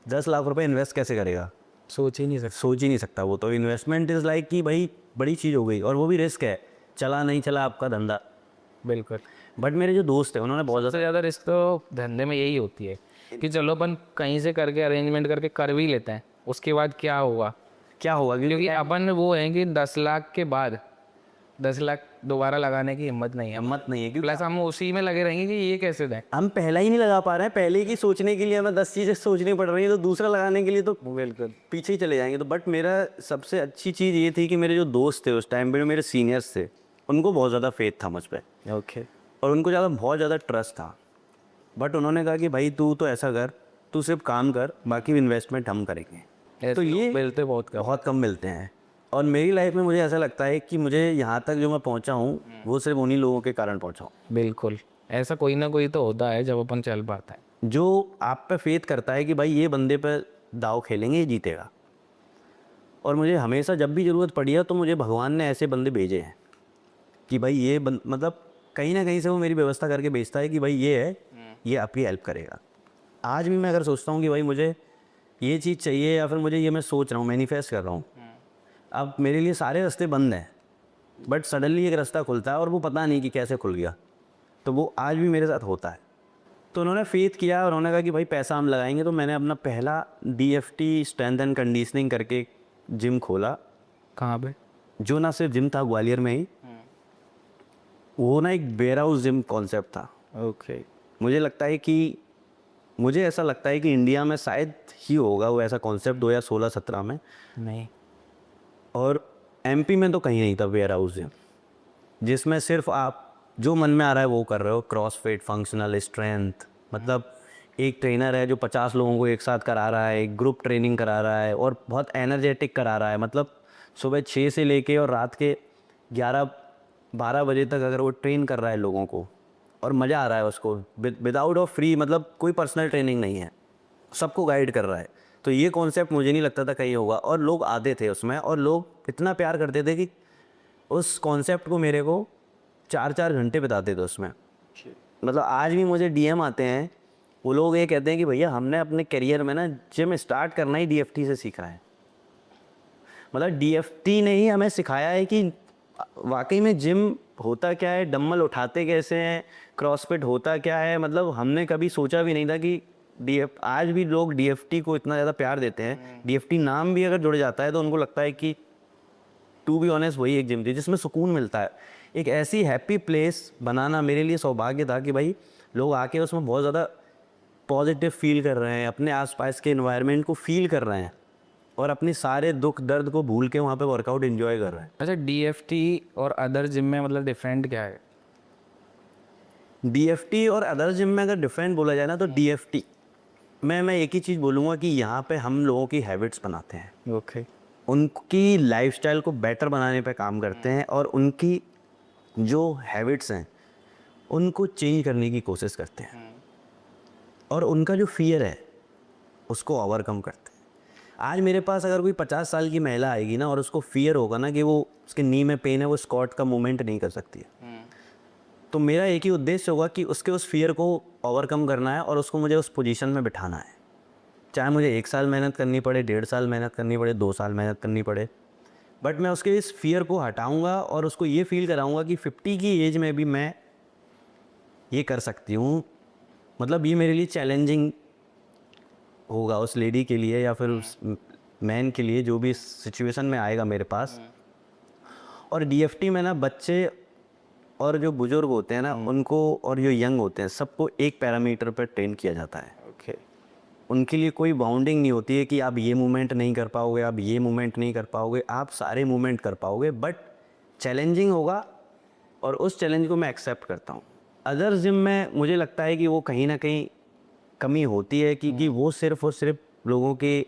S1: 10 लाख रुपए इन्वेस्ट कैसे करेगा?
S2: सोच ही नहीं सकते।
S1: सोच ही नहीं सकता। वो तो इन्वेस्टमेंट इज़ लाइक कि भाई बड़ी चीज़ हो गई, और वो भी रिस्क है, चला नहीं चला आपका धंधा।
S2: बिल्कुल।
S1: बट मेरे जो दोस्त हैं उन्होंने बहुत
S2: सबसे ज़्यादा रिस्क तो धंधे में यही होती है कि चलो अपन कहीं से करके अरेंजमेंट करके कर भी लेते हैं, उसके बाद क्या होगा।
S1: क्या होगा,
S2: क्योंकि अपन वो है कि 10 लाख के बाद 10 लाख दोबारा लगाने की हिम्मत नहीं है,
S1: हिम्मत नहीं है, क्योंकि
S2: प्लस हम उसी में लगे रहेंगे कि ये कैसे दें।
S1: हम पहला ही नहीं लगा पा रहे हैं। पहले की सोचने के लिए हमें 10 चीज़ें सोचनी पड़ रही है, तो दूसरा लगाने के लिए तो
S2: बिल्कुल
S1: पीछे ही चले जाएंगे। तो बट मेरा सबसे अच्छी चीज़ ये थी कि मेरे जो दोस्त थे उस टाइम पे, जो मेरे सीनियर्स थे, उनको बहुत ज़्यादा फेथ था मुझ पर,
S2: ओके।
S1: और उनको बहुत ज़्यादा ट्रस्ट था। बट उन्होंने कहा कि भाई तू तो ऐसा कर, तू सिर्फ काम कर, बाकी इन्वेस्टमेंट हम करेंगे। तो ये
S2: मिलते बहुत
S1: कम मिलते हैं। और मेरी लाइफ में मुझे ऐसा लगता है कि मुझे यहाँ तक जो मैं पहुँचा हूँ वो सिर्फ उन्हीं लोगों के कारण पहुँचा हूँ।
S2: बिल्कुल, ऐसा कोई ना कोई तो होता है जब अपन चल पाता है,
S1: जो आप पे फेथ करता है कि भाई ये बंदे पे दाव खेलेंगे, ये जीतेगा। और मुझे हमेशा जब भी ज़रूरत पड़ी है तो मुझे भगवान ने ऐसे बंदे भेजे हैं कि भाई ये मतलब कहीं ना कहीं से वो मेरी व्यवस्था करके भेजता है कि भाई ये है, ये आपकी हेल्प करेगा। आज भी मैं अगर सोचता हूँ कि भाई मुझे ये चीज़ चाहिए या फिर मुझे ये मैं सोच रहा हूँ, मैनिफेस्ट कर रहा हूँ, अब मेरे लिए सारे रास्ते बंद हैं, बट सडनली एक रास्ता खुलता है और वो पता नहीं कि कैसे खुल गया। तो वो आज भी मेरे साथ होता है। तो उन्होंने फेथ किया और उन्होंने कहा कि भाई पैसा हम लगाएंगे। तो मैंने अपना पहला DFT स्ट्रेंथ एंड कंडीशनिंग करके जिम खोला,
S2: कहाँ पे?
S1: जो ना सिर्फ जिम था ग्वालियर में ही, वो ना एक वेयर हाउस जिम कॉन्सेप्ट था।
S2: ओके।
S1: मुझे ऐसा लगता है कि इंडिया में शायद ही होगा वो ऐसा कॉन्सेप्ट 2016-17 में,
S2: नहीं।
S1: और MP में तो कहीं नहीं था वेयर हाउस जिम जिसमें सिर्फ आप जो मन में आ रहा है वो कर रहे हो। क्रॉसफिट, फंक्शनल स्ट्रेंथ, मतलब एक ट्रेनर है जो 50 लोगों को एक साथ करा रहा है, एक ग्रुप ट्रेनिंग करा रहा है और बहुत एनर्जेटिक करा रहा है। मतलब सुबह 6 से लेके और रात के 11-12 बजे तक अगर वो ट्रेन कर रहा है लोगों को और मज़ा आ रहा है उसको, विदाउट ऑफ फ्री, मतलब कोई पर्सनल ट्रेनिंग नहीं है, सबको गाइड कर रहा है। तो ये कॉन्सेप्ट मुझे नहीं लगता था कहीं होगा, और लोग आते थे उसमें और लोग इतना प्यार करते थे कि उस कॉन्सेप्ट को मेरे को 4-4 घंटे बिताते थे उसमें। मतलब आज भी मुझे DM आते हैं, वो लोग ये कहते हैं कि भैया हमने अपने करियर में ना जिम स्टार्ट करना ही DFT से सीखा है। मतलब DFT ने ही हमें सिखाया है कि वाकई में जिम होता क्या है, डंबल उठाते कैसे हैं, क्रॉसफिट होता क्या है। मतलब हमने कभी सोचा भी नहीं था कि आज भी लोग DFT को इतना ज़्यादा प्यार देते हैं। DFT नाम भी अगर जुड़ जाता है तो उनको लगता है कि टू बी ऑनेस्ट वही एक जिम थी जिसमें सुकून मिलता है। एक ऐसी हैप्पी प्लेस बनाना मेरे लिए सौभाग्य था कि भाई लोग आके उसमें बहुत ज़्यादा पॉजिटिव फील कर रहे हैं, अपने आसपास के एनवायरनमेंट को फील कर रहे हैं और अपने सारे दुख दर्द को भूल के वहाँ पे वर्कआउट एंजॉय कर रहे हैं।
S2: अच्छा, DFT और अदर जिम में मतलब डिफरेंट क्या है?
S1: DFT और अदर जिम में अगर डिफरेंट बोला जाए ना तो DFT मैं एक ही चीज़ बोलूँगा कि यहाँ पे हम लोगों की हैबिट्स बनाते हैं।
S2: ओके।
S1: उनकी लाइफस्टाइल को बेटर बनाने पे काम करते हैं और उनकी जो हैबिट्स हैं उनको चेंज करने की कोशिश करते हैं और उनका जो फियर है उसको ओवरकम करते हैं। आज मेरे पास अगर कोई 50 साल की महिला आएगी ना और उसको फियर होगा ना कि वो उसके नी में पेन है, वो स्क्वाट का मूवमेंट नहीं कर सकती है, तो मेरा एक ही उद्देश्य होगा कि उसके उस फियर को ओवरकम करना है और उसको मुझे उस पोजीशन में बिठाना है। चाहे मुझे 1 साल मेहनत करनी पड़े, 1.5 साल मेहनत करनी पड़े, 2 साल मेहनत करनी पड़े, बट मैं उसके इस फियर को हटाऊंगा और उसको ये फील कराऊंगा कि 50 की एज में भी मैं ये कर सकती हूँ। मतलब ये मेरे लिए चैलेंजिंग होगा उस लेडी के लिए या फिर उस मैन के लिए जो भी इस सिचुएशन में आएगा मेरे पास। और DFT में ना बच्चे और जो बुजुर्ग होते हैं ना उनको, और जो यंग होते हैं, सबको एक पैरामीटर पर ट्रेन किया जाता है।
S2: ओके।
S1: उनके लिए कोई बाउंडिंग नहीं होती है कि आप ये मूवमेंट नहीं कर पाओगे, आप ये मूवमेंट नहीं कर पाओगे, आप सारे मूवमेंट कर पाओगे, बट चैलेंजिंग होगा और उस चैलेंज को मैं एक्सेप्ट करता हूँ। अदर जिम में मुझे लगता है कि वो कहीं ना कहीं कमी होती है कि वो सिर्फ और सिर्फ लोगों के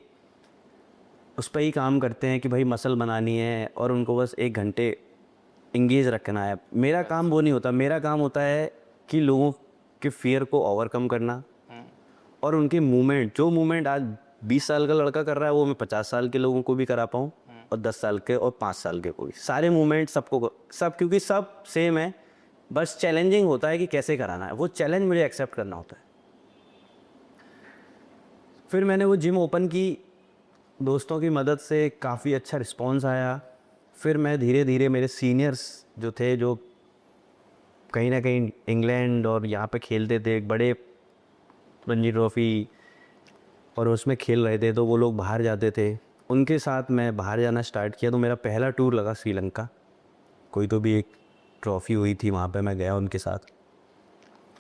S1: उस पर ही काम करते हैं कि भाई मसल बनानी है और उनको बस 1 घंटे इंगेज रखना है। मेरा काम वो नहीं होता। मेरा काम होता है कि लोगों के फियर को ओवरकम करना और उनके मूवमेंट, जो मूवमेंट आज 20 साल का लड़का कर रहा है वो मैं 50 साल के लोगों को भी करा पाऊँ और 10 साल के और 5 साल के को भी। सारे मूवमेंट सबको, सब, क्योंकि सब सेम है, बस चैलेंजिंग होता है कि कैसे कराना है। वो चैलेंज मुझे एक्सेप्ट करना होता है। फिर मैंने वो जिम ओपन की, दोस्तों की मदद से काफ़ी अच्छा रिस्पॉन्स आया। फिर मैं धीरे धीरे, मेरे सीनियर्स जो थे, जो कहीं ना कहीं इंग्लैंड और यहाँ पे खेलते थे, एक बड़े रणजी ट्रॉफ़ी और उसमें खेल रहे थे, तो वो लोग बाहर जाते थे, उनके साथ मैं बाहर जाना स्टार्ट किया। तो मेरा पहला टूर लगा श्रीलंका। कोई तो भी एक ट्रॉफ़ी हुई थी, वहाँ पे मैं गया उनके साथ।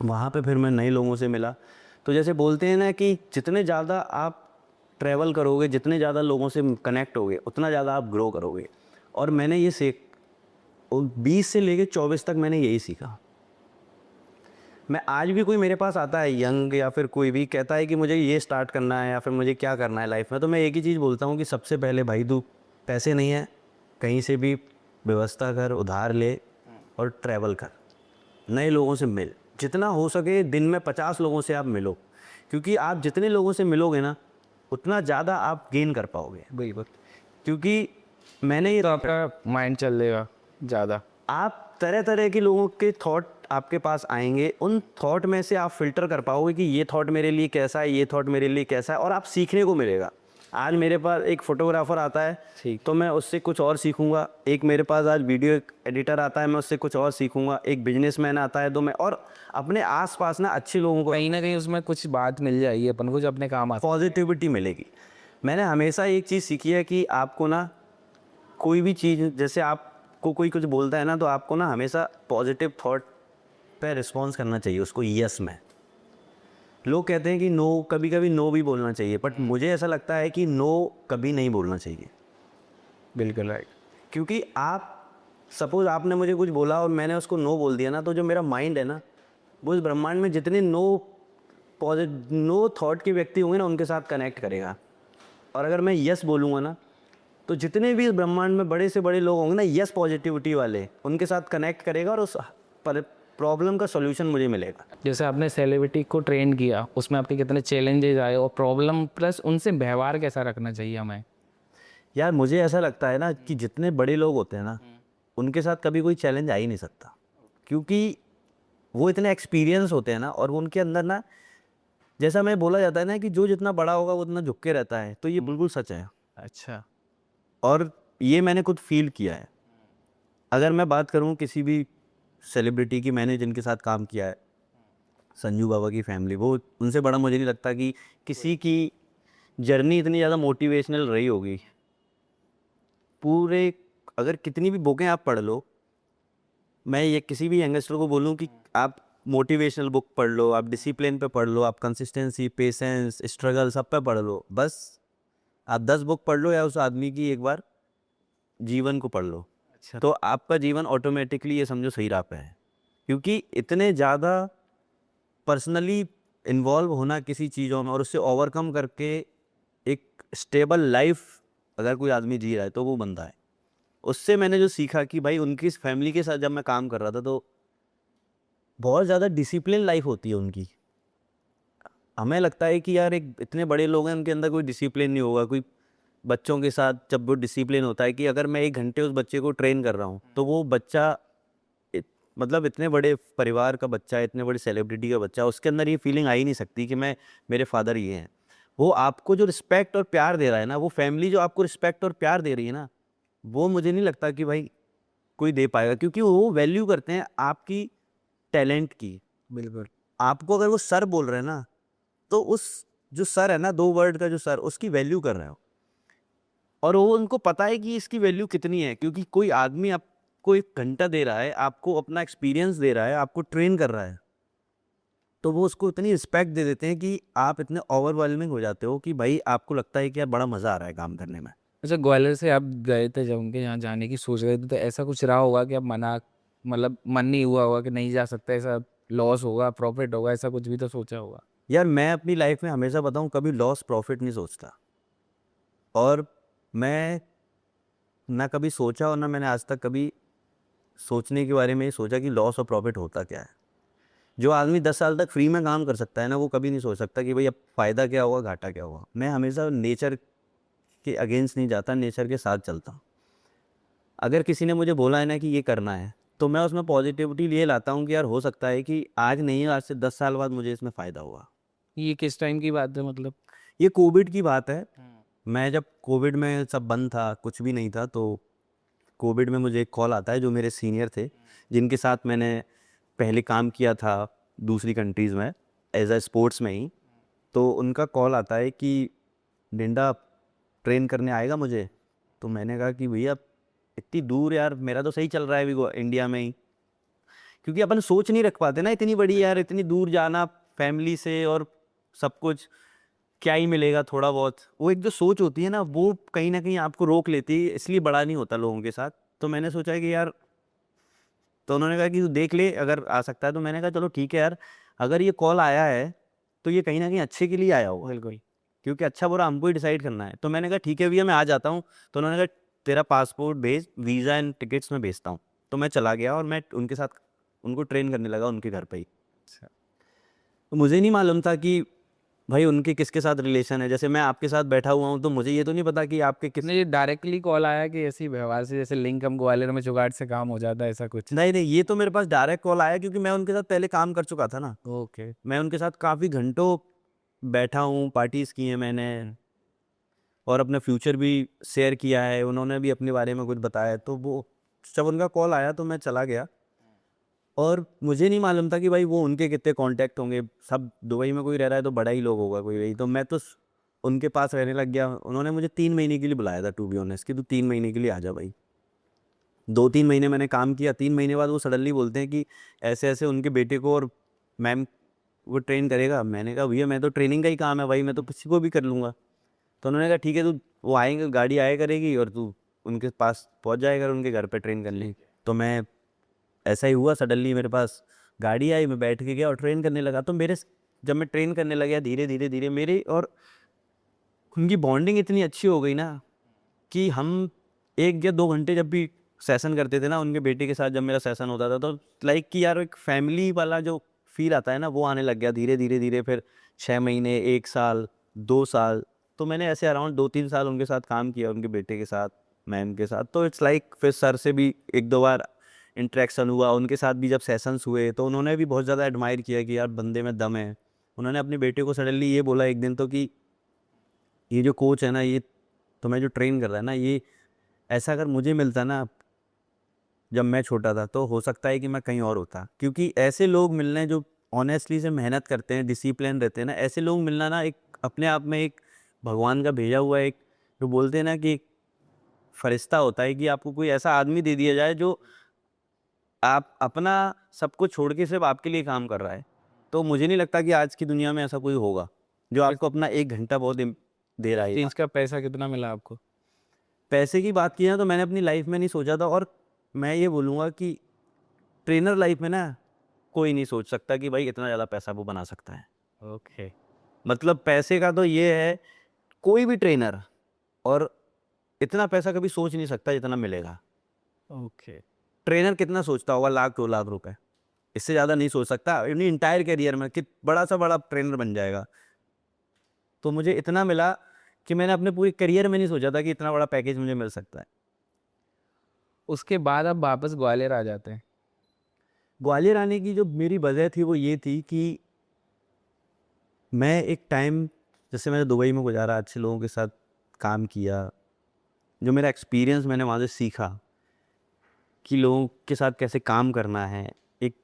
S1: वहाँ पे फिर मैं नए लोगों से मिला। तो जैसे बोलते हैं ना कि जितने ज़्यादा आप ट्रैवल करोगे, जितने ज़्यादा लोगों से कनेक्ट होगे, उतना ज़्यादा आप ग्रो करोगे। और मैंने ये 20 से लेके 24 तक मैंने यही सीखा। मैं आज भी, कोई मेरे पास आता है यंग या फिर कोई भी कहता है कि मुझे ये स्टार्ट करना है या फिर मुझे क्या करना है लाइफ में, तो मैं एक ही चीज़ बोलता हूँ कि सबसे पहले भाई तू पैसे नहीं है, कहीं से भी व्यवस्था कर, उधार ले और ट्रैवल कर, नए लोगों से मिल। जितना हो सके दिन में 50 लोगों से आप मिलो, क्योंकि आप जितने लोगों से मिलोगे ना उतना ज़्यादा आप गेन कर पाओगे।
S2: बिल्कुल।
S1: क्योंकि मैंने ये
S2: तो आपका माइंड चल देगा ज़्यादा।
S1: आप तरह तरह के लोगों के थॉट आपके पास आएंगे, उन थॉट में से आप फिल्टर कर पाओगे कि ये थॉट मेरे लिए कैसा है, ये थॉट मेरे लिए कैसा है, और आप सीखने को मिलेगा। आज मेरे पास एक फोटोग्राफर आता है
S2: ठीक।
S1: तो मैं उससे कुछ और सीखूंगा, एक मेरे पास आज वीडियो एडिटर आता है मैं उससे कुछ और सीखूंगा, एक बिजनेसमैन आता है तो मैं, और अपने आसपास ना अच्छे लोगों को
S2: कहीं ना कहीं उसमें कुछ बात मिल जाएगी अपन को जो अपने काम आता
S1: पॉजिटिविटी मिलेगी। मैंने हमेशा एक चीज़ सीखी है कि आपको ना कोई भी चीज़, जैसे आपको कोई कुछ बोलता है ना, तो आपको ना हमेशा पॉजिटिव थॉट पे रिस्पॉन्स करना चाहिए उसको, यस में। लोग कहते हैं कि नो, कभी कभी नो भी बोलना चाहिए, बट मुझे ऐसा लगता है कि नो कभी नहीं बोलना चाहिए।
S2: बिल्कुल राइट।
S1: क्योंकि आप सपोज आपने मुझे कुछ बोला और मैंने उसको नो बोल दिया ना, तो जो मेरा माइंड है ना, वो इस ब्रह्मांड में जितने नो थॉट के व्यक्ति होंगे ना, उनके साथ कनेक्ट करेगा। और अगर मैं यस बोलूँगा ना, तो जितने भी इस ब्रह्मांड में बड़े से बड़े लोग होंगे ना यस पॉजिटिविटी वाले, उनके साथ कनेक्ट करेगा और उस प्रॉब्लम का सॉल्यूशन मुझे मिलेगा।
S2: जैसे आपने सेलिब्रिटी को ट्रेन किया, उसमें आपके कितने चैलेंजेस आए और प्रॉब्लम, प्लस उनसे व्यवहार कैसा रखना चाहिए हमें?
S1: यार मुझे ऐसा लगता है ना कि जितने बड़े लोग होते हैं ना, उनके साथ कभी कोई चैलेंज आ ही नहीं सकता, क्योंकि वो इतने एक्सपीरियंस होते हैं ना, और वो उनके अंदर ना, जैसा मैं बोला जाता है ना कि जो जितना बड़ा होगा वो उतना झुक के रहता है, तो ये बिल्कुल सच है।
S2: अच्छा।
S1: और ये मैंने खुद फील किया है। अगर मैं बात करूँ किसी भी सेलिब्रिटी की, मैंने जिनके साथ काम किया है, संजू बाबा की फैमिली, वो उनसे बड़ा मुझे नहीं लगता कि किसी की जर्नी इतनी ज़्यादा मोटिवेशनल रही होगी। पूरे, अगर कितनी भी बुकें आप पढ़ लो, मैं ये किसी भी यंगस्टर को बोलूँ कि आप मोटिवेशनल बुक पढ़ लो, आप डिसिप्लिन पे पढ़ लो, आप कंसिस्टेंसी, पेशेंस, स्ट्रगल सब पे पढ़ लो, बस आप 10 बुक पढ़ लो या उस आदमी की एक बार जीवन को पढ़ लो,
S2: अच्छा।
S1: तो आपका जीवन ऑटोमेटिकली ये समझो सही राह पे है। क्योंकि इतने ज़्यादा पर्सनली इन्वॉल्व होना किसी चीज़ों में और उससे ओवरकम करके एक स्टेबल लाइफ अगर कोई आदमी जी रहा है तो वो बंदा है। उससे मैंने जो सीखा कि भाई उनकी फैमिली के साथ जब मैं काम कर रहा था तो बहुत ज़्यादा डिसिप्लिन लाइफ होती है उनकी। हमें लगता है कि यार एक इतने बड़े लोग हैं, उनके अंदर कोई डिसिप्लिन नहीं होगा। कोई बच्चों के साथ जब वो डिसिप्लिन होता है कि अगर मैं 1 घंटे उस बच्चे को ट्रेन कर रहा हूँ तो वो बच्चा मतलब इतने बड़े परिवार का बच्चा है, इतने बड़ी सेलिब्रिटी का बच्चा, उसके अंदर ये फीलिंग आ ही नहीं सकती कि मैं, मेरे फादर ये हैं। वो आपको जो रिस्पेक्ट और प्यार दे रहा है ना, वो फैमिली जो आपको रिस्पेक्ट और प्यार दे रही है ना, वो मुझे नहीं लगता कि भाई कोई दे पाएगा, क्योंकि वो वैल्यू करते हैं आपकी टैलेंट की।
S2: बिल्कुल।
S1: आपको अगर वो सर बोल रहे हैं ना, तो उस जो सर है ना, 2 वर्ड का जो सर, उसकी वैल्यू कर रहे हो। और वो उनको पता है कि इसकी वैल्यू कितनी है, क्योंकि कोई आदमी आपको 1 घंटा दे रहा है, आपको अपना एक्सपीरियंस दे रहा है, आपको ट्रेन कर रहा है, तो वो उसको इतनी रिस्पेक्ट दे देते हैं कि आप इतने ओवरवेलमिंग हो जाते हो कि भाई आपको लगता है कि यार बड़ा मज़ा आ रहा है काम करने में।
S2: अच्छा, ग्वालियर से आप गए थे जब उनके यहाँ जाने की सोच रहे थे, तो ऐसा कुछ रहा होगा कि अब मना, मतलब मन नहीं हुआ होगा कि नहीं जा सकता, ऐसा लॉस होगा प्रॉफिट होगा, ऐसा कुछ भी तो सोचा होगा?
S1: यार मैं अपनी लाइफ में हमेशा बताऊँ, कभी लॉस प्रॉफिट नहीं सोचता, और मैं ना कभी सोचा और ना मैंने आज तक कभी सोचने के बारे में ये सोचा कि लॉस और प्रॉफिट होता क्या है। जो आदमी 10 साल तक फ्री में काम कर सकता है ना, वो कभी नहीं सोच सकता कि भाई अब फ़ायदा क्या होगा, घाटा क्या होगा। मैं हमेशा नेचर के अगेंस्ट नहीं जाता, नेचर के साथ चलता हूँ। अगर किसी ने मुझे बोला है ना कि ये करना है, तो मैं उसमें पॉजिटिविटी लिए लाता हूँ कि यार हो सकता है कि आज नहीं, आज से 10 साल बाद मुझे इसमें फ़ायदा होगा।
S2: ये किस टाइम की बात है मतलब?
S1: ये कोविड की बात है। मैं जब कोविड में सब बंद था, कुछ भी नहीं था, तो कोविड में मुझे एक कॉल आता है, जो मेरे सीनियर थे, जिनके साथ मैंने पहले काम किया था दूसरी कंट्रीज़ में एज अ स्पोर्ट्स में ही। तो उनका कॉल आता है कि डिंडा ट्रेन करने आएगा मुझे। तो मैंने कहा कि भैया इतनी दूर, यार मेरा तो सही चल रहा है अभी इंडिया में ही। क्योंकि अपन सोच नहीं रख पाते ना इतनी बड़ी, यार इतनी दूर जाना फैमिली से, और सब कुछ क्या ही मिलेगा, थोड़ा बहुत वो एक जो सोच होती है ना, वो कहीं ना कहीं आपको रोक लेती है, इसलिए बड़ा नहीं होता लोगों के साथ। तो मैंने सोचा कि यार, तो उन्होंने कहा कि तू देख ले अगर आ सकता है, तो मैंने कहा चलो ठीक है यार, अगर ये कॉल आया है तो ये कहीं ना कहीं अच्छे के लिए आया होगा,
S2: बिल्कुल।
S1: क्योंकि अच्छा बुरा हमको ही डिसाइड करना है। तो मैंने कहा ठीक है भैया, मैं आ जाता हूँ। तो उन्होंने कहा तेरा पासपोर्ट भेज, वीज़ा एंड टिकट्स मैं भेजता हूँ। तो मैं चला गया और मैं उनके साथ उनको ट्रेन करने लगा उनके घर पे ही।
S2: अच्छा।
S1: तो मुझे नहीं मालूम था कि भाई उनके किसके साथ रिलेशन है। जैसे मैं आपके साथ बैठा हुआ हूँ तो मुझे ये तो नहीं पता कि आपके किस,
S2: नहीं, ये डायरेक्टली कॉल आया कि ऐसी व्यवहार से जैसे लिंक हम ग्वालियर में जुगाड़ से काम हो जाता है, ऐसा कुछ?
S1: नहीं नहीं, ये तो मेरे पास डायरेक्ट कॉल आया क्योंकि मैं उनके साथ पहले काम कर चुका था ना।
S2: ओके।
S1: मैं उनके साथ काफ़ी घंटों बैठा हूँ, पार्टीज़ की हैं मैंने, और अपना फ्यूचर भी शेयर किया है, उन्होंने भी अपने बारे में कुछ बताया है। तो वो जब उनका कॉल आया तो मैं चला गया, और मुझे नहीं मालूम था कि भाई वो उनके कितने कॉन्टैक्ट होंगे। सब दुबई में कोई रह रहा है तो बड़ा ही लोग होगा कोई, वही तो मैं तो उनके पास रहने लग गया। उन्होंने मुझे 3 महीने के लिए बुलाया था, टू बी ऑनेस्ट, कि तू 3 महीने के लिए आ जा भाई। 2-3 महीने मैंने काम किया, 3 महीने बाद वो सडनली बोलते हैं कि ऐसे ऐसे उनके बेटे को और मैम वो ट्रेन करेगा। मैंने कहा भैया मैं तो ट्रेनिंग का ही काम है भाई, मैं तो किसी को भी कर लूँगा। तो उन्होंने कहा ठीक है, तू वो आएंगे, गाड़ी आया करेगी और तू उनके पास पहुंच जाएगा उनके घर पे ट्रेन करने। तो मैं, ऐसा ही हुआ, सडनली मेरे पास गाड़ी आई, मैं बैठ के गया और ट्रेन करने लगा। तो जब मैं ट्रेन करने लगा धीरे धीरे धीरे, मेरे और उनकी बॉन्डिंग इतनी अच्छी हो गई ना कि हम 1 या 2 घंटे जब भी सेशन करते थे ना उनके बेटे के साथ, जब मेरा सेशन होता था, तो लाइक कि यार एक फैमिली वाला जो फील आता है ना, वो आने लग गया धीरे धीरे धीरे। फिर 6 महीने, 1 साल, 2 साल, तो मैंने ऐसे अराउंड 2-3 साल उनके साथ काम किया, उनके बेटे के साथ, मैम के साथ। तो इट्स लाइक फिर सर से भी 1-2 बार इंटरेक्शन हुआ, उनके साथ भी जब सेशंस हुए तो उन्होंने भी बहुत ज़्यादा एडमायर किया कि यार बंदे में दम है। उन्होंने अपने बेटे को सडनली ये बोला एक दिन तो कि ये जो कोच है ना, ये तुम्हें जो ट्रेन कर रहा है ना, ये ऐसा अगर मुझे मिलता ना जब मैं छोटा था, तो हो सकता है कि मैं कहीं और होता। क्योंकि ऐसे लोग मिलने जो ऑनेस्टली से मेहनत करते हैं, डिसिप्लिन रहते हैं ना, ऐसे लोग मिलना ना एक अपने आप में एक भगवान का भेजा हुआ एक, जो बोलते हैं ना कि एक फरिश्ता होता है, कि आपको कोई ऐसा आदमी दे दिया जाए जो आप अपना सब कुछ छोड़ के सिर्फ आपके लिए काम कर रहा है। तो मुझे नहीं लगता कि आज की दुनिया में ऐसा कोई होगा जो आपको अपना 1 घंटा बहुत दे रहा है।
S2: चेंज का पैसा कितना मिला आपको?
S1: पैसे की बात की ना, तो मैंने अपनी लाइफ में नहीं सोचा था, और मैं ये बोलूँगा कि ट्रेनर लाइफ में ना कोई नहीं सोच सकता कि भाई इतना ज़्यादा पैसा वो बना सकता है।
S2: ओके।
S1: मतलब पैसे का तो ये है, कोई भी ट्रेनर और इतना पैसा कभी सोच नहीं सकता जितना मिलेगा।
S2: ओके।
S1: ट्रेनर कितना सोचता होगा, 1 लाख 2 लाख रुपए, इससे ज़्यादा नहीं सोच सकता अपनी इंटायर करियर में कि बड़ा सा बड़ा ट्रेनर बन जाएगा। तो मुझे इतना मिला कि मैंने अपने पूरी करियर में नहीं सोचा था कि इतना बड़ा पैकेज मुझे मिल सकता है।
S2: उसके बाद आप वापस ग्वालियर आ जाते हैं?
S1: ग्वालियर आने की जो मेरी वजह थी वो ये थी कि मैं एक टाइम, जैसे मैंने दुबई में गुजारा, अच्छे लोगों के साथ काम किया, जो मेरा एक्सपीरियंस मैंने वहाँ से सीखा कि लोगों के साथ कैसे काम करना है, एक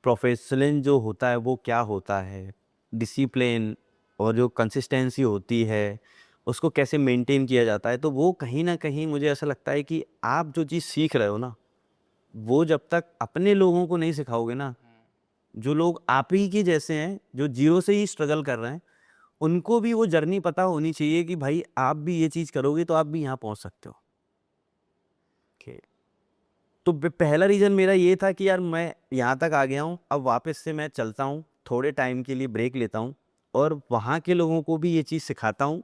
S1: प्रोफेशनल जो होता है वो क्या होता है, डिसिप्लिन और जो कंसिस्टेंसी होती है उसको कैसे मेंटेन किया जाता है। तो वो कहीं ना कहीं मुझे ऐसा लगता है कि आप जो चीज़ सीख रहे हो ना, वो जब तक अपने लोगों को नहीं सिखाओगे ना, जो लोग आप ही के जैसे हैं, जो जीरो से ही स्ट्रगल कर रहे हैं, उनको भी वो जर्नी पता होनी चाहिए कि भाई आप भी ये चीज़ करोगे तो आप भी यहाँ पहुँच सकते हो। ओके। तो पहला रीज़न मेरा ये था कि यार मैं यहाँ तक आ गया हूँ, अब वापस से मैं चलता हूँ, थोड़े टाइम के लिए ब्रेक लेता हूँ और वहाँ के लोगों को भी ये चीज़ सिखाता हूँ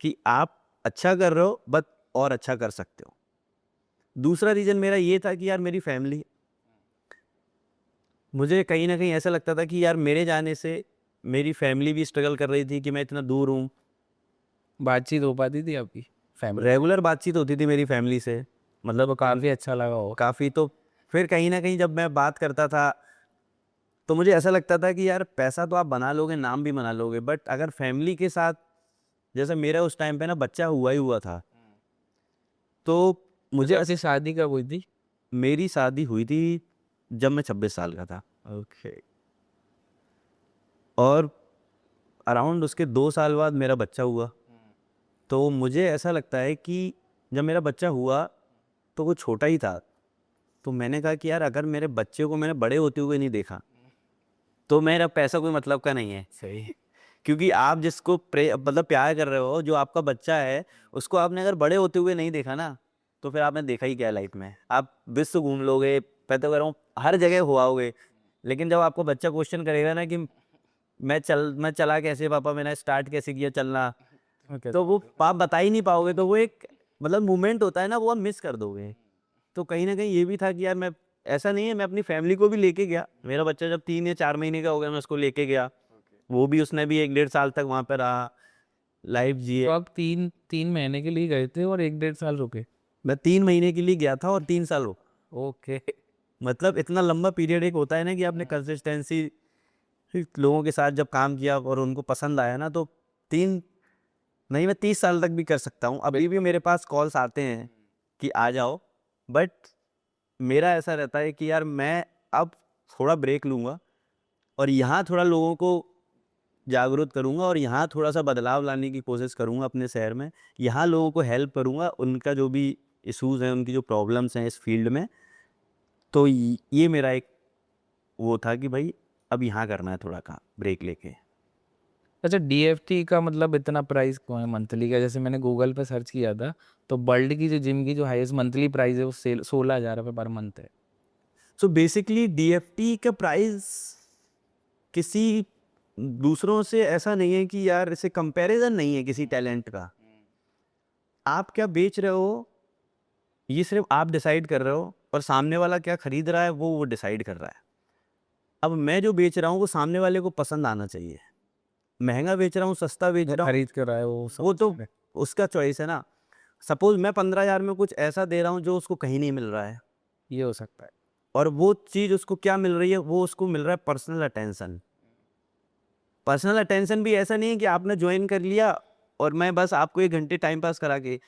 S1: कि आप अच्छा कर रहे हो, बट और अच्छा कर सकते हो। दूसरा रीज़न मेरा ये था कि यार मेरी फैमिली, मुझे कहीं न कहीं ऐसा लगता था कि यार मेरे जाने से मेरी फैमिली भी स्ट्रगल कर रही थी कि मैं इतना दूर हूँ।
S2: बातचीत हो पाती थी आपकी फैमिली?
S1: रेगुलर बातचीत होती थी मेरी फैमिली से, मतलब
S2: तो काफ़ी अच्छा लगा हो?
S1: काफ़ी। तो फिर कहीं न कहीं जब मैं बात करता था, तो मुझे ऐसा लगता था कि यार पैसा तो आप बना लोगे, नाम भी बना लोगे, बट अगर फैमिली के साथ, जैसे मेरा उस टाइम पे ना बच्चा हुआ ही हुआ था, तो मुझे
S2: अच्छा, आपकी शादी कब हुई थी?
S1: मेरी शादी हुई थी जब मैं 26 साल का था,
S2: ओके।
S1: और अराउंड उसके 2 साल बाद मेरा बच्चा हुआ। तो मुझे ऐसा लगता है कि जब मेरा बच्चा हुआ तो वो छोटा ही था। तो मैंने कहा कि यार अगर मेरे बच्चे को मैंने बड़े होते हुए नहीं देखा, तो मेरा पैसा कोई मतलब का नहीं है।
S2: सही है।
S1: क्योंकि आप जिसको मतलब प्यार कर रहे हो, जो आपका बच्चा है, उसको आपने अगर बड़े होते हुए नहीं देखा ना, तो फिर आपने देखा ही क्या लाइफ में। आप विश्व घूम लोगे, मैं तो कह रहा हूँ हर जगह हो आओगे, लेकिन जब आपको बच्चा क्वेश्चन करेगा ना कि मैं चला कैसे पापा, मैंने स्टार्ट कैसे किया चलना,
S2: ओके।
S1: तो वो आप बता ही नहीं पाओगे। तो वो एक मतलब मोमेंट होता है ना, वो आप मिस कर दोगे। तो कहीं न कहीं ये भी था कि यार मैं, ऐसा नहीं है, मैं अपनी फैमिली को भी लेके गया। मेरा बच्चा जब 3 या 4 महीने का हो गया, मैं उसको लेके गया। वो भी उसने भी 1-1.5 साल तक वहाँ पे रहा, लाइफ जिए।
S2: तो आप 3 महीने के लिए गए थे और 1-1.5 साल रुके?
S1: मैं 3 महीने के लिए गया था और 3 साल रुका।
S2: ओके।
S1: मतलब इतना लंबा पीरियड एक होता है ना कि आपने कंसिस्टेंसी लोगों के साथ जब काम किया और उनको पसंद आया ना, तो 3 नहीं, मैं 30 साल तक भी कर सकता हूँ। अभी भी मेरे पास कॉल्स आते हैं कि आ जाओ, बट मेरा ऐसा रहता है कि यार मैं अब थोड़ा ब्रेक लूँगा और यहाँ थोड़ा लोगों को जागरूक करूँगा और यहाँ थोड़ा-सा बदलाव लाने की कोशिश करूँगा अपने शहर में। यहाँ लोगों को हेल्प करूँगा, उनका जो भी इश्यूज़ हैं, उनकी जो प्रॉब्लम्स हैं इस फ़ील्ड में। तो ये मेरा एक वो था कि भाई अब यहाँ करना है थोड़ा काम ब्रेक लेके।
S2: अच्छा, डीएफटी का मतलब इतना प्राइस क्यों है मंथली का? जैसे मैंने गूगल पे सर्च किया था, तो वर्ल्ड की जो जिम की जो हाईएस्ट मंथली प्राइस है वो 16,000 रुपये पर मंथ है।
S1: सो बेसिकली डीएफटी का प्राइस किसी दूसरों से ऐसा नहीं है कि यार इसे कंपैरिजन नहीं है किसी टैलेंट का। आप क्या बेच रहे हो, ये सिर्फ आप डिसाइड कर रहे हो, और सामने वाला क्या खरीद रहा है वो डिसाइड कर रहा है। अब मैं जो बेच रहा हूँ वो सामने वाले को पसंद आना चाहिए। महंगा बेच रहा हूँ, सस्ता बेच
S2: वो
S1: रहा हूँ,
S2: खरीद कर रहा है वो
S1: वो
S2: समझ
S1: तो
S2: रहे।
S1: उसका चॉइस है ना। सपोज मैं 15,000 में कुछ ऐसा दे रहा हूँ जो उसको कहीं नहीं मिल रहा है,
S2: ये हो सकता है।
S1: और वो चीज़ उसको क्या मिल रही है, वो उसको मिल रहा है पर्सनल अटेंशन। पर्सनल अटेंशन भी ऐसा नहीं है कि आपने ज्वाइन कर लिया और मैं बस आपको 1 घंटे टाइम पास करा के,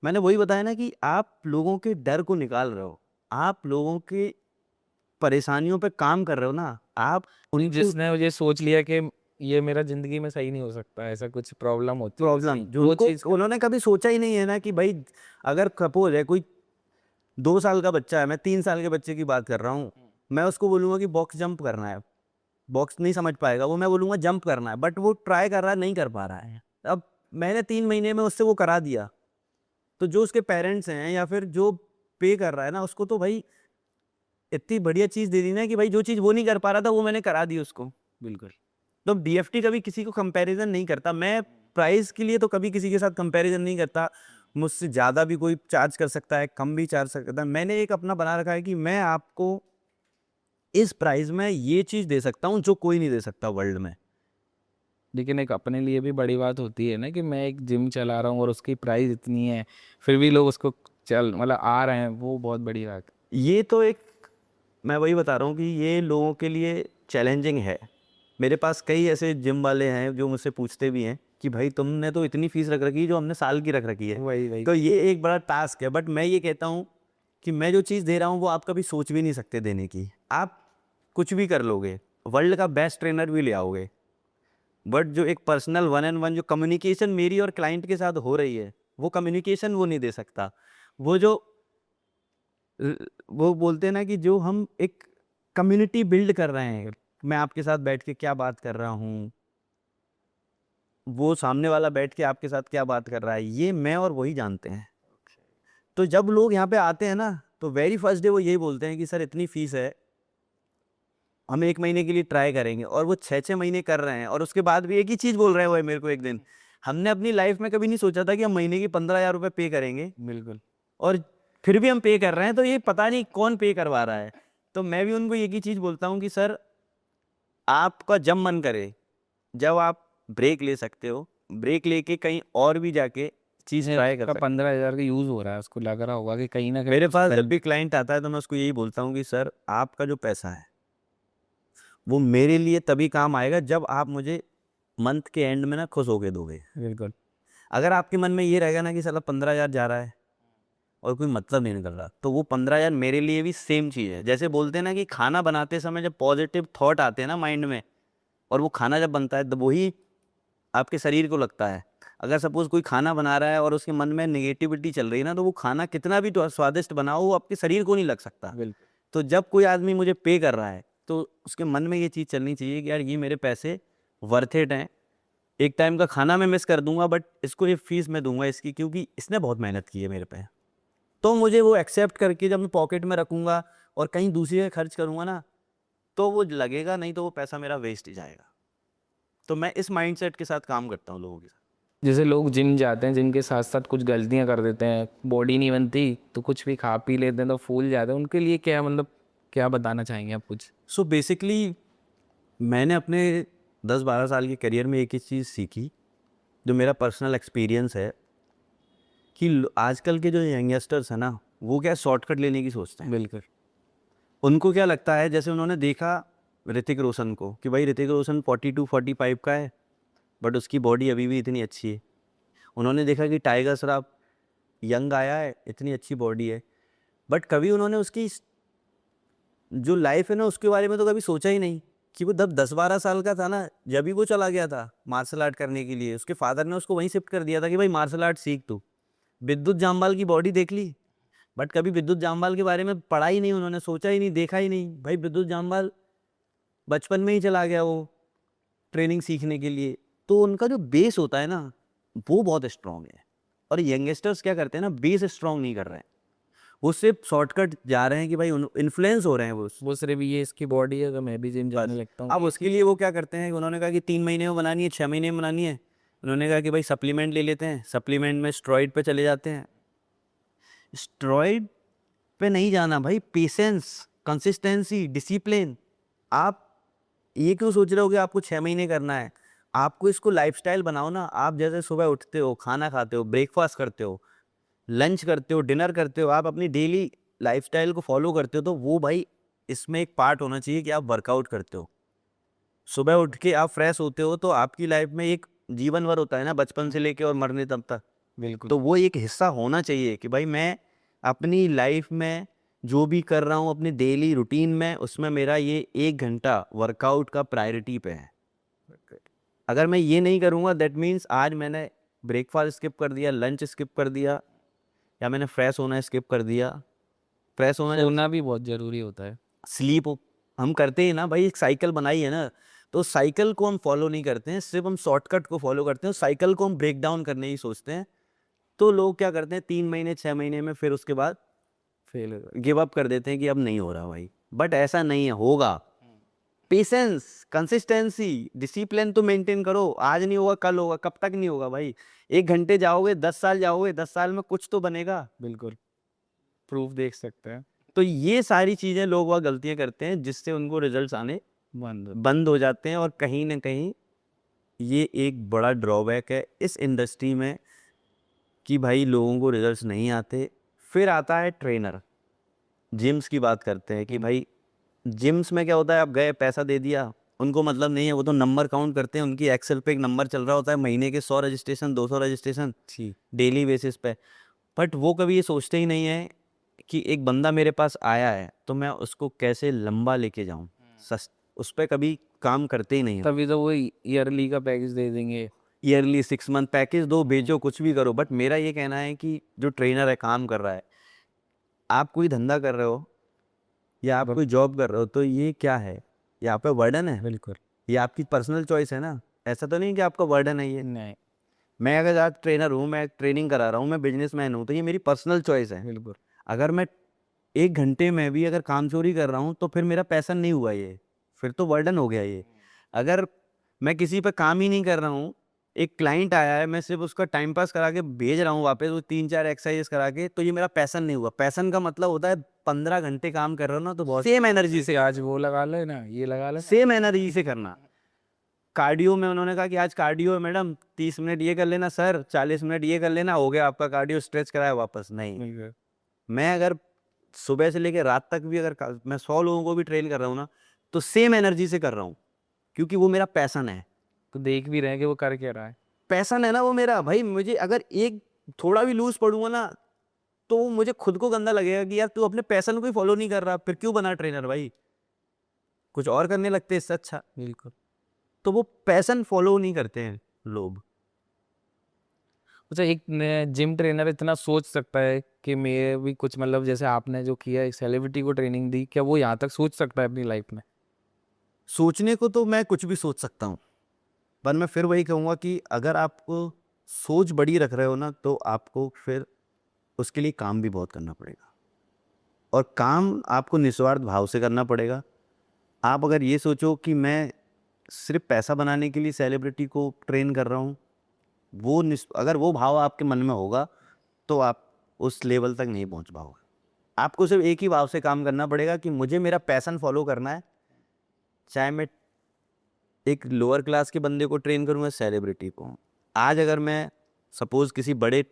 S1: मैंने वही बताया ना कि आप लोगों के डर को निकाल रहे हो, आप लोगों की परेशानियों पे काम कर रहे हो ना, आप उनको
S2: जिसने ये सोच लिया कि ये मेरा ज़िंदगी में सही नहीं हो सकता, ऐसा कुछ प्रॉब्लम होती है
S1: प्रॉब्लम
S2: सही,
S1: जो
S2: वो
S1: उनको
S2: चीज़
S1: उन्होंने कभी सोचा ही नहीं है ना कि भाई अगर सपोज है कोई 2 साल का बच्चा है, मैं 3 साल के बच्चे की बात कर रहा हूँ, मैं उसको बोलूँगा कि बॉक्स जंप करना है, बॉक्स नहीं समझ पाएगा वो, मैं बोलूँगा जंप करना है, बट वो ट्राई कर रहा है, नहीं कर पा रहा है। अब मैंने 3 महीने में उससे वो करा दिया, तो जो उसके पेरेंट्स हैं या फिर जो पे कर रहा है ना, उसको तो भाई इतनी बढ़िया चीज़ दे दी ना कि भाई जो चीज़ वो नहीं कर पा रहा था वो मैंने करा दी उसको।
S2: बिल्कुल।
S1: तो डीएफटी कभी किसी को कंपैरिजन नहीं करता। मैं प्राइस के लिए तो कभी किसी के साथ कंपैरिजन नहीं करता। मुझसे ज़्यादा भी कोई चार्ज कर सकता है, कम भी चार्ज कर सकता है। मैंने एक अपना बना रखा है कि मैं आपको इस प्राइस में ये चीज़ दे सकता हूँ जो कोई नहीं दे सकता वर्ल्ड में।
S2: लेकिन एक अपने लिए भी बड़ी बात होती है ना कि मैं एक जिम चला रहा हूँ और उसकी प्राइस इतनी है, फिर भी लोग उसको चल मतलब आ रहे हैं, वो बहुत बड़ी बात है।
S1: ये तो एक, मैं वही बता रहा हूँ कि ये लोगों के लिए चैलेंजिंग है। मेरे पास कई ऐसे जिम वाले हैं जो मुझसे पूछते भी हैं कि भाई तुमने तो इतनी फीस रख रखी है जो हमने साल की रख रखी है।
S2: वही वही
S1: तो ये एक बड़ा टास्क है, बट मैं ये कहता हूँ कि मैं जो चीज़ दे रहा हूँ वो आप कभी सोच भी नहीं सकते देने की। आप कुछ भी कर लोगे, वर्ल्ड का बेस्ट ट्रेनर भी ले आओगे, बट जो एक पर्सनल 1-on-1 जो कम्युनिकेशन मेरी और क्लाइंट के साथ हो रही है, वो कम्युनिकेशन वो नहीं दे सकता। वो जो वो बोलते हैं ना कि जो हम एक कम्युनिटी बिल्ड कर रहे हैं, मैं आपके साथ बैठ के क्या बात कर रहा हूँ, वो सामने वाला बैठ के आपके साथ क्या बात कर रहा है, ये मैं और वही जानते हैं। तो जब लोग यहाँ पे आते हैं ना, तो वेरी फर्स्ट डे वो यही बोलते हैं कि सर इतनी फीस है, हम 1 महीने के लिए ट्राई करेंगे, और वो 6-6 महीने कर रहे हैं और उसके बाद भी एक ही चीज़ बोल रहे हैं वो मेरे को एक दिन, हमने अपनी लाइफ में कभी नहीं सोचा था कि हम महीने की 15,000 रुपये पे करेंगे,
S2: बिल्कुल।
S1: और फिर भी हम पे कर रहे हैं, तो ये पता नहीं कौन पे करवा रहा है। तो मैं भी उनको एक ही चीज़ बोलता हूँ कि सर आपका जब मन करे, जब आप ब्रेक ले सकते हो, ब्रेक लेके कहीं और भी जाके चीज़ ट्राई कर
S2: का
S1: सकते
S2: 15,000 का यूज़ हो रहा है, उसको लग रहा होगा कि कहीं ना
S1: हो।
S2: कहीं
S1: मेरे
S2: कुछ
S1: पास जब भी क्लाइंट आता है तो मैं उसको यही बोलता हूँ कि सर आपका जो पैसा है वो मेरे लिए तभी काम आएगा जब आप मुझे मंथ के एंड में ना खुश होके दोगे।
S2: बिल्कुल।
S1: अगर आपके मन में ये रहेगा ना कि साला 15,000 जा रहा है और कोई मतलब नहीं निकल रहा, तो वो 15,000 मेरे लिए भी सेम चीज़ है। जैसे बोलते हैं ना कि खाना बनाते समय जब पॉजिटिव थॉट आते हैं ना माइंड में, और वो खाना जब बनता है, तो वही आपके शरीर को लगता है। अगर सपोज़ कोई खाना बना रहा है और उसके मन में नेगेटिविटी चल रही है ना, तो वो खाना कितना भी तो स्वादिष्ट बनाओ, वो आपके शरीर को नहीं लग सकता।
S2: बिल्कुल।
S1: तो जब कोई आदमी मुझे पे कर रहा है, तो उसके मन में ये चीज़ चलनी चाहिए कि यार ये मेरे पैसे वर्थ इट हैं। एक टाइम का खाना मैं मिस कर दूँगा, बट इसको ये फ़ीस मैं दूँगा इसकी, क्योंकि इसने बहुत मेहनत की है मेरे पे। तो मुझे वो एक्सेप्ट करके जब मैं पॉकेट में रखूँगा और कहीं दूसरी जगह खर्च करूँगा ना, तो वो लगेगा, नहीं तो वो पैसा मेरा वेस्ट ही जाएगा। तो मैं इस माइंडसेट के साथ काम करता हूँ लोगों के साथ।
S2: जैसे लोग जिम जाते हैं, जिम के साथ साथ कुछ गलतियां कर देते हैं, बॉडी नहीं बनती तो कुछ भी खा पी लेते हैं तो फूल जाते हैं, उनके लिए क्या मतलब क्या बताना चाहेंगे आप कुछ?
S1: सो बेसिकली मैंने अपने 10-12 साल के करियर में एक ही चीज़ सीखी, जो मेरा पर्सनल एक्सपीरियंस है, कि आजकल के जो यंगस्टर्स हैं ना, वो क्या शॉर्टकट लेने की सोचते हैं।
S2: बिल्कुल।
S1: उनको क्या लगता है, जैसे उन्होंने देखा ऋतिक रोशन को कि भाई ऋतिक रोशन 42-45 का है, बट उसकी बॉडी अभी भी इतनी अच्छी है। उन्होंने देखा कि टाइगर श्रॉफ यंग आया है, इतनी अच्छी बॉडी है, बट कभी उन्होंने उसकी जो लाइफ है ना उसके बारे में तो कभी सोचा ही नहीं कि वो जब 10-12 साल का था ना, जब भी वो चला गया था मार्शल आर्ट करने के लिए, उसके फादर ने उसको वहीं शिफ्ट कर दिया था कि भाई मार्शल आर्ट सीख तू। विद्युत जामवाल की बॉडी देख ली, बट कभी विद्युत जामवाल के बारे में पढ़ा ही नहीं, उन्होंने सोचा ही नहीं, देखा ही नहीं। भाई विद्युत जामवाल बचपन में ही चला गया वो ट्रेनिंग सीखने के लिए। तो उनका जो बेस होता है ना, वो बहुत स्ट्रांग है। और यंगस्टर्स क्या करते हैं ना, बेस स्ट्रांग नहीं कर रहे हैं, वो सिर्फ शॉर्टकट जा रहे हैं कि भाई इन्फ्लुएंस हो रहे हैं
S2: वो सिर्फ ये इसकी बॉडी है तो मैं भी जिम जाने
S1: बस।
S2: लगता हूँ।
S1: अब उसके लिए वो क्या करते हैं, उन्होंने कहा कि 3 महीने में बनानी है, 6 महीने में बनानी है। उन्होंने कहा कि भाई सप्लीमेंट ले लेते हैं, सप्लीमेंट में स्टेरॉइड पे चले जाते हैं। स्टेरॉइड पे नहीं जाना भाई, पेशेंस, कंसिस्टेंसी, डिसिप्लिन। आप ये क्यों सोच रहे हो कि आपको 6 महीने करना है? आपको इसको लाइफस्टाइल बनाओ ना। आप जैसे सुबह उठते हो, खाना खाते हो, ब्रेकफास्ट करते हो, लंच करते हो, डिनर करते हो, आप अपनी डेली लाइफस्टाइल को फॉलो करते हो, तो वो भाई इसमें एक पार्ट होना चाहिए कि आप वर्कआउट करते हो। सुबह उठ के आप फ्रेश होते हो, तो आपकी लाइफ में एक जीवन भर होता है ना, बचपन से लेके और मरने तब तक।
S2: बिल्कुल।
S1: तो वो एक हिस्सा होना चाहिए कि भाई मैं अपनी लाइफ में जो भी कर रहा हूँ अपनी डेली रूटीन में, उसमें मेरा ये 1 घंटा वर्कआउट का प्रायोरिटी पे है। अगर मैं ये नहीं करूँगा, दैट मीन्स आज मैंने ब्रेकफास्ट स्किप कर दिया, लंच स्किप कर दिया, या मैंने फ्रेश होना स्किप कर दिया। फ्रेश होना जब
S2: सोना भी बहुत ज़रूरी होता है।
S1: स्लीप हम करते हैं ना भाई, एक साइकिल बनाई है ना, तो साइकिल को हम फॉलो नहीं करते हैं, सिर्फ हम शॉर्टकट को फॉलो करते हैं, साइकिल को हम ब्रेक डाउन करने की सोचते हैं। तो लोग क्या करते हैं, 3 महीने 6 महीने में फिर उसके बाद
S2: फेल
S1: गिव अप कर देते हैं कि अब नहीं हो रहा भाई। बट ऐसा नहीं है, होगा। पेशेंस, कंसिस्टेंसी, डिसिप्लिन तो मेंटेन करो। आज नहीं होगा कल होगा, कब तक नहीं होगा भाई? 1 घंटे जाओगे, 10 साल जाओगे, 10 साल में कुछ तो बनेगा।
S2: बिल्कुल। प्रूफ देख सकते हैं।
S1: तो ये सारी चीज़ें लोग वह गलतियाँ करते हैं, जिससे उनको रिजल्ट्स आने
S2: बंद।
S1: बंद हो जाते हैं। और कहीं ना कहीं ये एक बड़ा ड्रॉबैक है इस इंडस्ट्री में कि भाई लोगों को रिजल्ट्स नहीं आते। फिर आता है ट्रेनर। जिम्स की बात करते हैं कि भाई जिम्स में क्या होता है, आप गए, पैसा दे दिया, उनको मतलब नहीं है, वो तो नंबर काउंट करते हैं। उनकी एक्सेल पे एक नंबर चल रहा होता है, महीने के 100 रजिस्ट्रेशन, 200 रजिस्ट्रेशन
S2: जी।
S1: डेली बेसिस पे। बट वो कभी ये सोचते ही नहीं है कि एक बंदा मेरे पास आया है, तो मैं उसको कैसे लंबा लेके जाऊँ। उस पर कभी काम करते ही नहीं हो।
S2: तभी तो वो ईयरली का पैकेज दे देंगे।
S1: ईयरली 6 मंथ पैकेज दो, बेचो, कुछ भी करो। बट मेरा ये कहना है कि जो ट्रेनर है, काम कर रहा है, आप कोई धंधा कर रहे हो या आप कोई जॉब कर रहे हो, तो ये क्या है? ये आप पे वर्डन है?
S2: बिल्कुल।
S1: ये आपकी पर्सनल चॉइस है ना। ऐसा तो नहीं कि आपका वर्डन है ये।
S2: नहीं।
S1: मैं अगर आज ट्रेनर हूँ, मैं ट्रेनिंग करा रहा हूँ, मैं बिजनेसमैन हूँ, तो ये मेरी पर्सनल चॉइस है।
S2: बिल्कुल।
S1: अगर मैं 1 घंटे में भी अगर काम चोरी कर रहा हूँ, तो फिर मेरा पैसन नहीं हुआ ये, फिर तो वर्डन हो गया ये। अगर मैं किसी पे काम ही नहीं कर रहा हूँ, एक क्लाइंट आया है, मैं सिर्फ उसका टाइम पास करा के भेज रहा हूँ वापस, वो 3-4 एक्सरसाइज करा के, तो ये मेरा पैसन नहीं हुआ। पैसन का मतलब होता है 15 घंटे काम कर रहा हूँ ना, तो बहुत सेम एनर्जी
S2: जैसे आज वो लगा ले ना, ये लगा ले।
S1: सेम एनर्जी से करना। कार्डियो में उन्होंने कहा कि आज कार्डियो है मैडम, 30 मिनट ये कर लेना सर, 40 मिनट ये कर लेना, हो गया आपका कार्डियो, स्ट्रेच कराया वापस। नहीं,
S2: बिल्कुल।
S1: मैं अगर सुबह से लेकर रात तक भी अगर मैं 100 लोगों को भी ट्रेन कर रहा हूँ ना, तो सेम एनर्जी से कर रहा हूँ, क्योंकि वो मेरा पैसन है।
S2: तो देख भी रहे हैं कि वो कर क्या रहा है।
S1: पैसन है ना वो मेरा भाई। मुझे अगर एक थोड़ा भी लूज पड़ूंगा ना, तो मुझे खुद को गंदा लगेगा कि यार तू अपने पैसन को ही फॉलो नहीं कर रहा, फिर क्यों बना ट्रेनर भाई? कुछ और करने लगते इससे अच्छा।
S2: बिल्कुल।
S1: तो वो पैसन फॉलो नहीं करते हैं लोग।
S2: अच्छा, एक जिम ट्रेनर इतना सोच सकता है कि मैं भी कुछ, मतलब जैसे आपने जो किया, एक सेलिब्रिटी को ट्रेनिंग दी, क्या वो यहाँ तक सोच सकता है अपनी लाइफ में?
S1: सोचने को तो मैं कुछ भी सोच सकता हूँ, पर मैं फिर वही कहूँगा कि अगर आपको सोच बड़ी रख रहे हो ना, तो आपको फिर उसके लिए काम भी बहुत करना पड़ेगा, और काम आपको निस्वार्थ भाव से करना पड़ेगा। आप अगर ये सोचो कि मैं सिर्फ पैसा बनाने के लिए सेलिब्रिटी को ट्रेन कर रहा हूँ, अगर वो भाव आपके मन में होगा, तो आप उस लेवल तक नहीं पहुँच पाओगे। आपको सिर्फ एक ही भाव से काम करना पड़ेगा कि मुझे मेरा पैशन फॉलो करना है, चाहे मैं एक लोअर क्लास के बंदे को ट्रेन करूँगा, सेलिब्रिटी को। आज अगर मैं सपोज़ किसी बड़े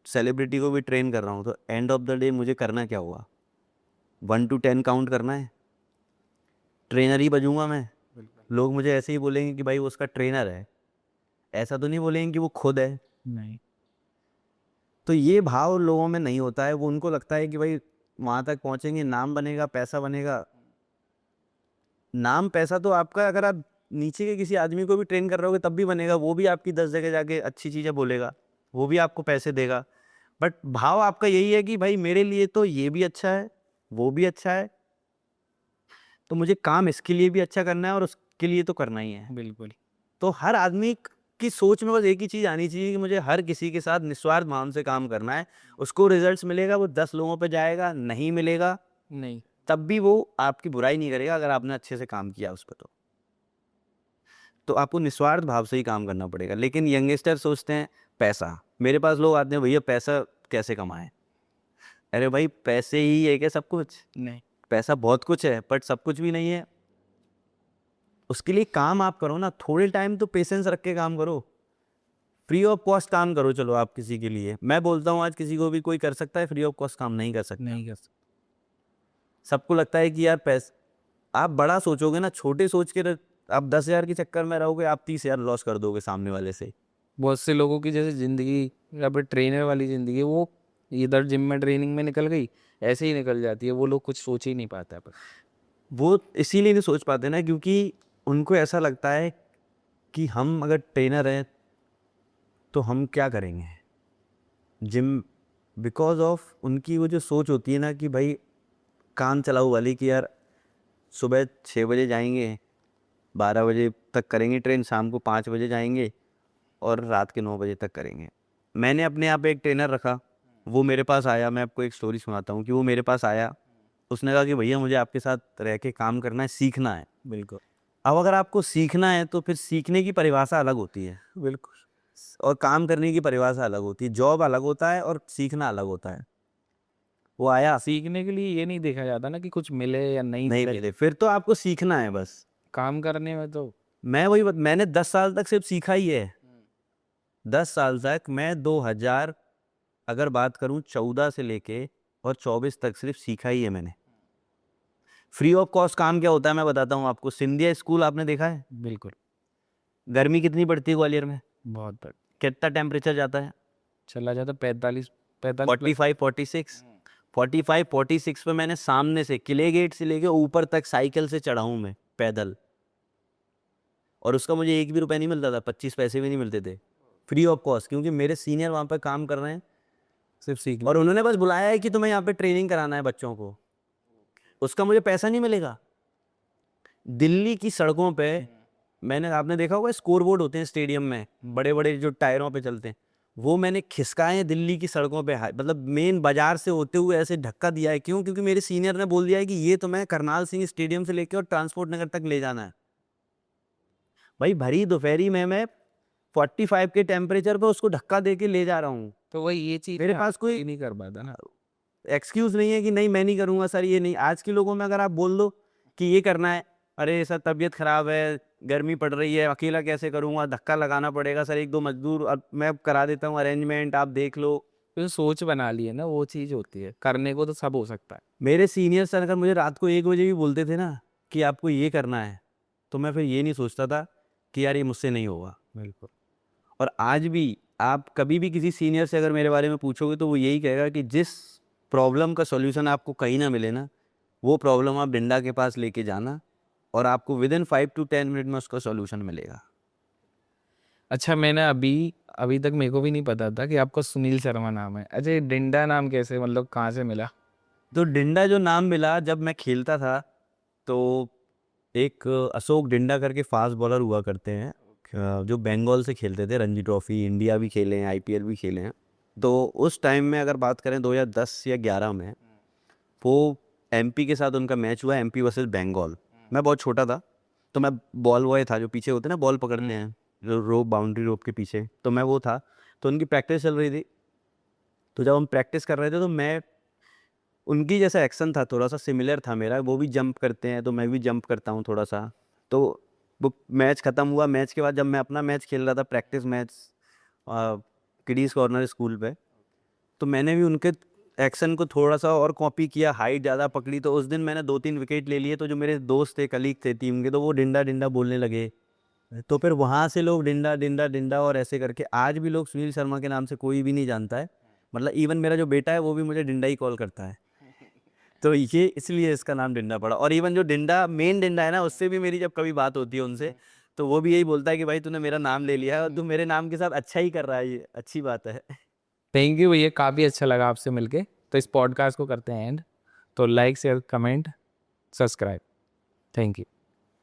S1: सेलिब्रिटी को भी ट्रेन कर रहा हूँ, तो एंड ऑफ द डे मुझे करना क्या हुआ? 1 to 10 काउंट करना है, ट्रेनर ही बजूँगा मैं। लोग मुझे ऐसे ही बोलेंगे कि भाई वो उसका ट्रेनर है, ऐसा तो नहीं बोलेंगे कि वो खुद है।
S2: नहीं।
S1: तो ये भाव लोगों में नहीं होता है, वो उनको लगता है कि भाई वहाँ तक पहुँचेंगे, नाम बनेगा, पैसा बनेगा। नाम पैसा तो आपका, अगर आप नीचे के किसी आदमी को भी ट्रेन कर रहे होगे तब भी बनेगा, वो भी आपकी 10 जगह जाके अच्छी चीज़ें बोलेगा, वो भी आपको पैसे देगा। बट भाव आपका यही है कि भाई मेरे लिए तो ये भी अच्छा है, वो भी अच्छा है, तो मुझे काम इसके लिए भी अच्छा करना है और उसके लिए तो करना ही है।
S2: बिल्कुल।
S1: तो हर आदमी की सोच में बस एक ही चीज़ आनी चाहिए कि मुझे हर किसी के साथ निस्वार्थ भाव से काम करना है। उसको रिजल्ट्स मिलेगा, वो 10 लोगों पे जाएगा, नहीं मिलेगा
S2: नहीं।
S1: तब भी वो आपकी बुराई नहीं करेगा अगर आपने अच्छे से काम किया उस पे तो आपको निस्वार्थ भाव से ही काम करना पड़ेगा। लेकिन यंगस्टर सोचते हैं पैसा, मेरे पास लोग आते हैं भैया पैसा कैसे कमाएँ? अरे भाई पैसे ही है क्या सब कुछ?
S2: नहीं।
S1: पैसा बहुत कुछ है बट सब कुछ भी नहीं है। उसके लिए काम आप करो ना, थोड़े टाइम तो पेशेंस रख के काम करो। फ्री ऑफ कॉस्ट काम करो चलो आप किसी के लिए। मैं बोलता हूँ आज किसी को भी कोई कर सकता है फ्री ऑफ कॉस्ट काम? नहीं कर सकता।
S2: नहीं कर सकते।
S1: सबको लगता है कि यार आप बड़ा सोचोगे ना, छोटे सोच के आप 10,000 के चक्कर में रहोगे, आप 30,000 लॉस कर दोगे सामने वाले से।
S2: बहुत से लोगों की जैसे ज़िंदगी या फिर ट्रेनर वाली ज़िंदगी, वो इधर जिम में ट्रेनिंग में निकल गई, ऐसे ही निकल जाती है। वो लोग कुछ सोच ही नहीं पाता है। पर
S1: वो इसीलिए नहीं सोच पाते ना क्योंकि उनको ऐसा लगता है कि हम अगर ट्रेनर हैं तो हम क्या करेंगे जिम, बिकॉज ऑफ उनकी वो जो सोच होती है ना कि भाई काम चलाऊ वाली कि यार सुबह 6 बजे जाएंगे, 12 बजे तक करेंगे ट्रेन, शाम को 5 बजे जाएंगे और रात के 9 बजे तक करेंगे। मैंने अपने यहाँ पे एक ट्रेनर रखा, वो मेरे पास आया। मैं आपको एक स्टोरी सुनाता हूँ कि वो मेरे पास आया, उसने कहा कि भैया मुझे आपके साथ रह के काम करना है, सीखना है।
S2: बिल्कुल।
S1: अब अगर आपको सीखना है तो फिर सीखने की परिभाषा अलग होती है
S2: बिल्कुल।
S1: और काम करने की परिभाषा अलग होती है। जॉब अलग होता है और सीखना अलग होता है। वो आया,
S2: सीखने के लिए ये नहीं देखा जाता ना कि कुछ मिले या नहीं
S1: नहीं
S2: मिले।
S1: मिले, फिर तो आपको सीखना है बस।
S2: काम करने में तो
S1: मैंने 10 साल तक सिर्फ सीखा ही है। 10 साल तक मैं 2000 अगर बात करूं 14 से लेके और 24 तक सिर्फ सीखा ही है मैंने। फ्री ऑफ कॉस्ट काम क्या होता है मैं बताता हूं आपको। सिंधिया स्कूल आपने देखा है?
S2: बिल्कुल।
S1: गर्मी कितनी पड़ती है ग्वालियर में?
S2: बहुत बड़ा
S1: कितना टेम्परेचर जाता है?
S2: चला जाता 45 प्लस।
S1: 45 46। 45 46 पे मैंने सामने से किले गेट से लेके ऊपर तक साइकिल से चढ़ा हूं मैं पैदल, और उसका मुझे 1 भी रुपया नहीं मिलता था, 25 पैसे भी नहीं मिलते थे, फ्री ऑफ कॉस्ट, क्योंकि मेरे सीनियर वहाँ पर काम कर रहे हैं
S2: सिर्फ सीखने।
S1: और उन्होंने बस बुलाया है कि तुम्हें यहाँ पे ट्रेनिंग कराना है बच्चों को, उसका मुझे पैसा नहीं मिलेगा। दिल्ली की सड़कों पे मैंने, आपने देखा होगा स्कोर बोर्ड होते हैं स्टेडियम में, बड़े बड़े जो टायरों पे चलते हैं, वो मैंने खिसकाए हैं दिल्ली की सड़कों पे। मतलब मेन बाजार से होते हुए ऐसे धक्का दिया है। क्यों? क्योंकि मेरे सीनियर ने बोल दिया है कि ये तुम्हें करनाल सिंह स्टेडियम से लेके और ट्रांसपोर्ट नगर तक ले जाना है। भाई भरी दोपहरी में मैं 45 के टेम्परेचर पे उसको धक्का दे के ले जा रहा हूँ।
S2: तो वही ये चीज़
S1: मेरे पास कोई
S2: नहीं कर पाता ना।
S1: एक्सक्यूज नहीं है कि नहीं मैं नहीं करूंगा सर, ये नहीं। आज के लोगों में अगर आप बोल दो कि ये करना है, अरे सर तबीयत खराब है, गर्मी पड़ रही है, अकेला कैसे करूंगा, धक्का लगाना पड़ेगा सर, 1-2 मजदूर अब मैं करा देता हूँ अरेंजमेंट, आप देख लो।
S2: तो सोच बना ली है ना, वो चीज़ होती है। करने को तो सब हो सकता है।
S1: मेरे सीनियर सर अगर मुझे रात को 1 बजे भी बोलते थे ना कि आपको ये करना है, तो मैं फिर ये नहीं सोचता था कि यार ये मुझसे नहीं होगा।
S2: बिल्कुल।
S1: और आज भी आप कभी भी किसी सीनियर से अगर मेरे बारे में पूछोगे तो वो यही कहेगा कि जिस प्रॉब्लम का सॉल्यूशन आपको कहीं ना मिले ना, वो प्रॉब्लम आप डिंडा के पास लेके जाना और आपको विद इन 5 to 10 मिनट में उसका सॉल्यूशन मिलेगा।
S2: अच्छा, मैंने अभी अभी तक मेरे को भी नहीं पता था कि आपका सुनील शर्मा नाम है। अच्छा, ये डिंडा नाम कैसे, मतलब कहाँ से मिला?
S1: तो डिंडा जो नाम मिला जब मैं खेलता था, तो एक अशोक डिंडा करके फास्ट बॉलर हुआ करते हैं, जो बंगाल से खेलते थे, रणजी ट्रॉफी इंडिया भी खेले हैं, आईपीएल भी खेले हैं। तो उस टाइम में अगर बात करें 2010 या 11 में, वो एमपी के साथ उनका मैच हुआ, एमपी वर्सेस बंगाल। मैं बहुत छोटा था, तो मैं बॉल बॉय था, जो पीछे होते हैं ना बॉल पकड़ते हैं, जो रोप, बाउंड्री रोप के पीछे, तो मैं वो था। तो उनकी प्रैक्टिस चल रही थी, तो जब हम प्रैक्टिस कर रहे थे तो मैं, उनकी जैसा एक्शन था, थोड़ा सा सिमिलर था मेरा, वो भी जंप करते हैं तो मैं भी जंप करता हूँ थोड़ा सा। तो वो मैच ख़त्म हुआ, मैच के बाद जब मैं अपना मैच खेल रहा था, प्रैक्टिस मैच किडीज़ कॉर्नर स्कूल पे, तो मैंने भी उनके एक्शन को थोड़ा सा और कॉपी किया, हाइट ज़्यादा पकड़ी, तो उस दिन मैंने 2-3 विकेट ले लिए। तो जो मेरे दोस्त थे, कलीग थे टीम के, तो वो डिंडा डिंडा बोलने लगे। तो फिर वहाँ से लोग डिंडा डिंडा डिंडा और ऐसे करके आज भी लोग सुनील शर्मा के नाम से कोई भी नहीं जानता है। मतलब इवन मेरा जो बेटा है वो भी मुझे डिंडा ही कॉल करता है। तो ये इसलिए इसका नाम डिंडा पड़ा। और इवन जो डिंडा मेन डिंडा है ना, उससे भी मेरी जब कभी बात होती है उनसे, तो वो भी यही बोलता है कि भाई तूने मेरा नाम ले लिया है और तू मेरे नाम के साथ अच्छा ही कर रहा है, ये अच्छी बात है।
S2: थैंक यू भैया, काफ़ी अच्छा लगा आपसे मिलके। तो इस पॉडकास्ट को करते हैं एंड। तो like share comment subscribe. Thank you.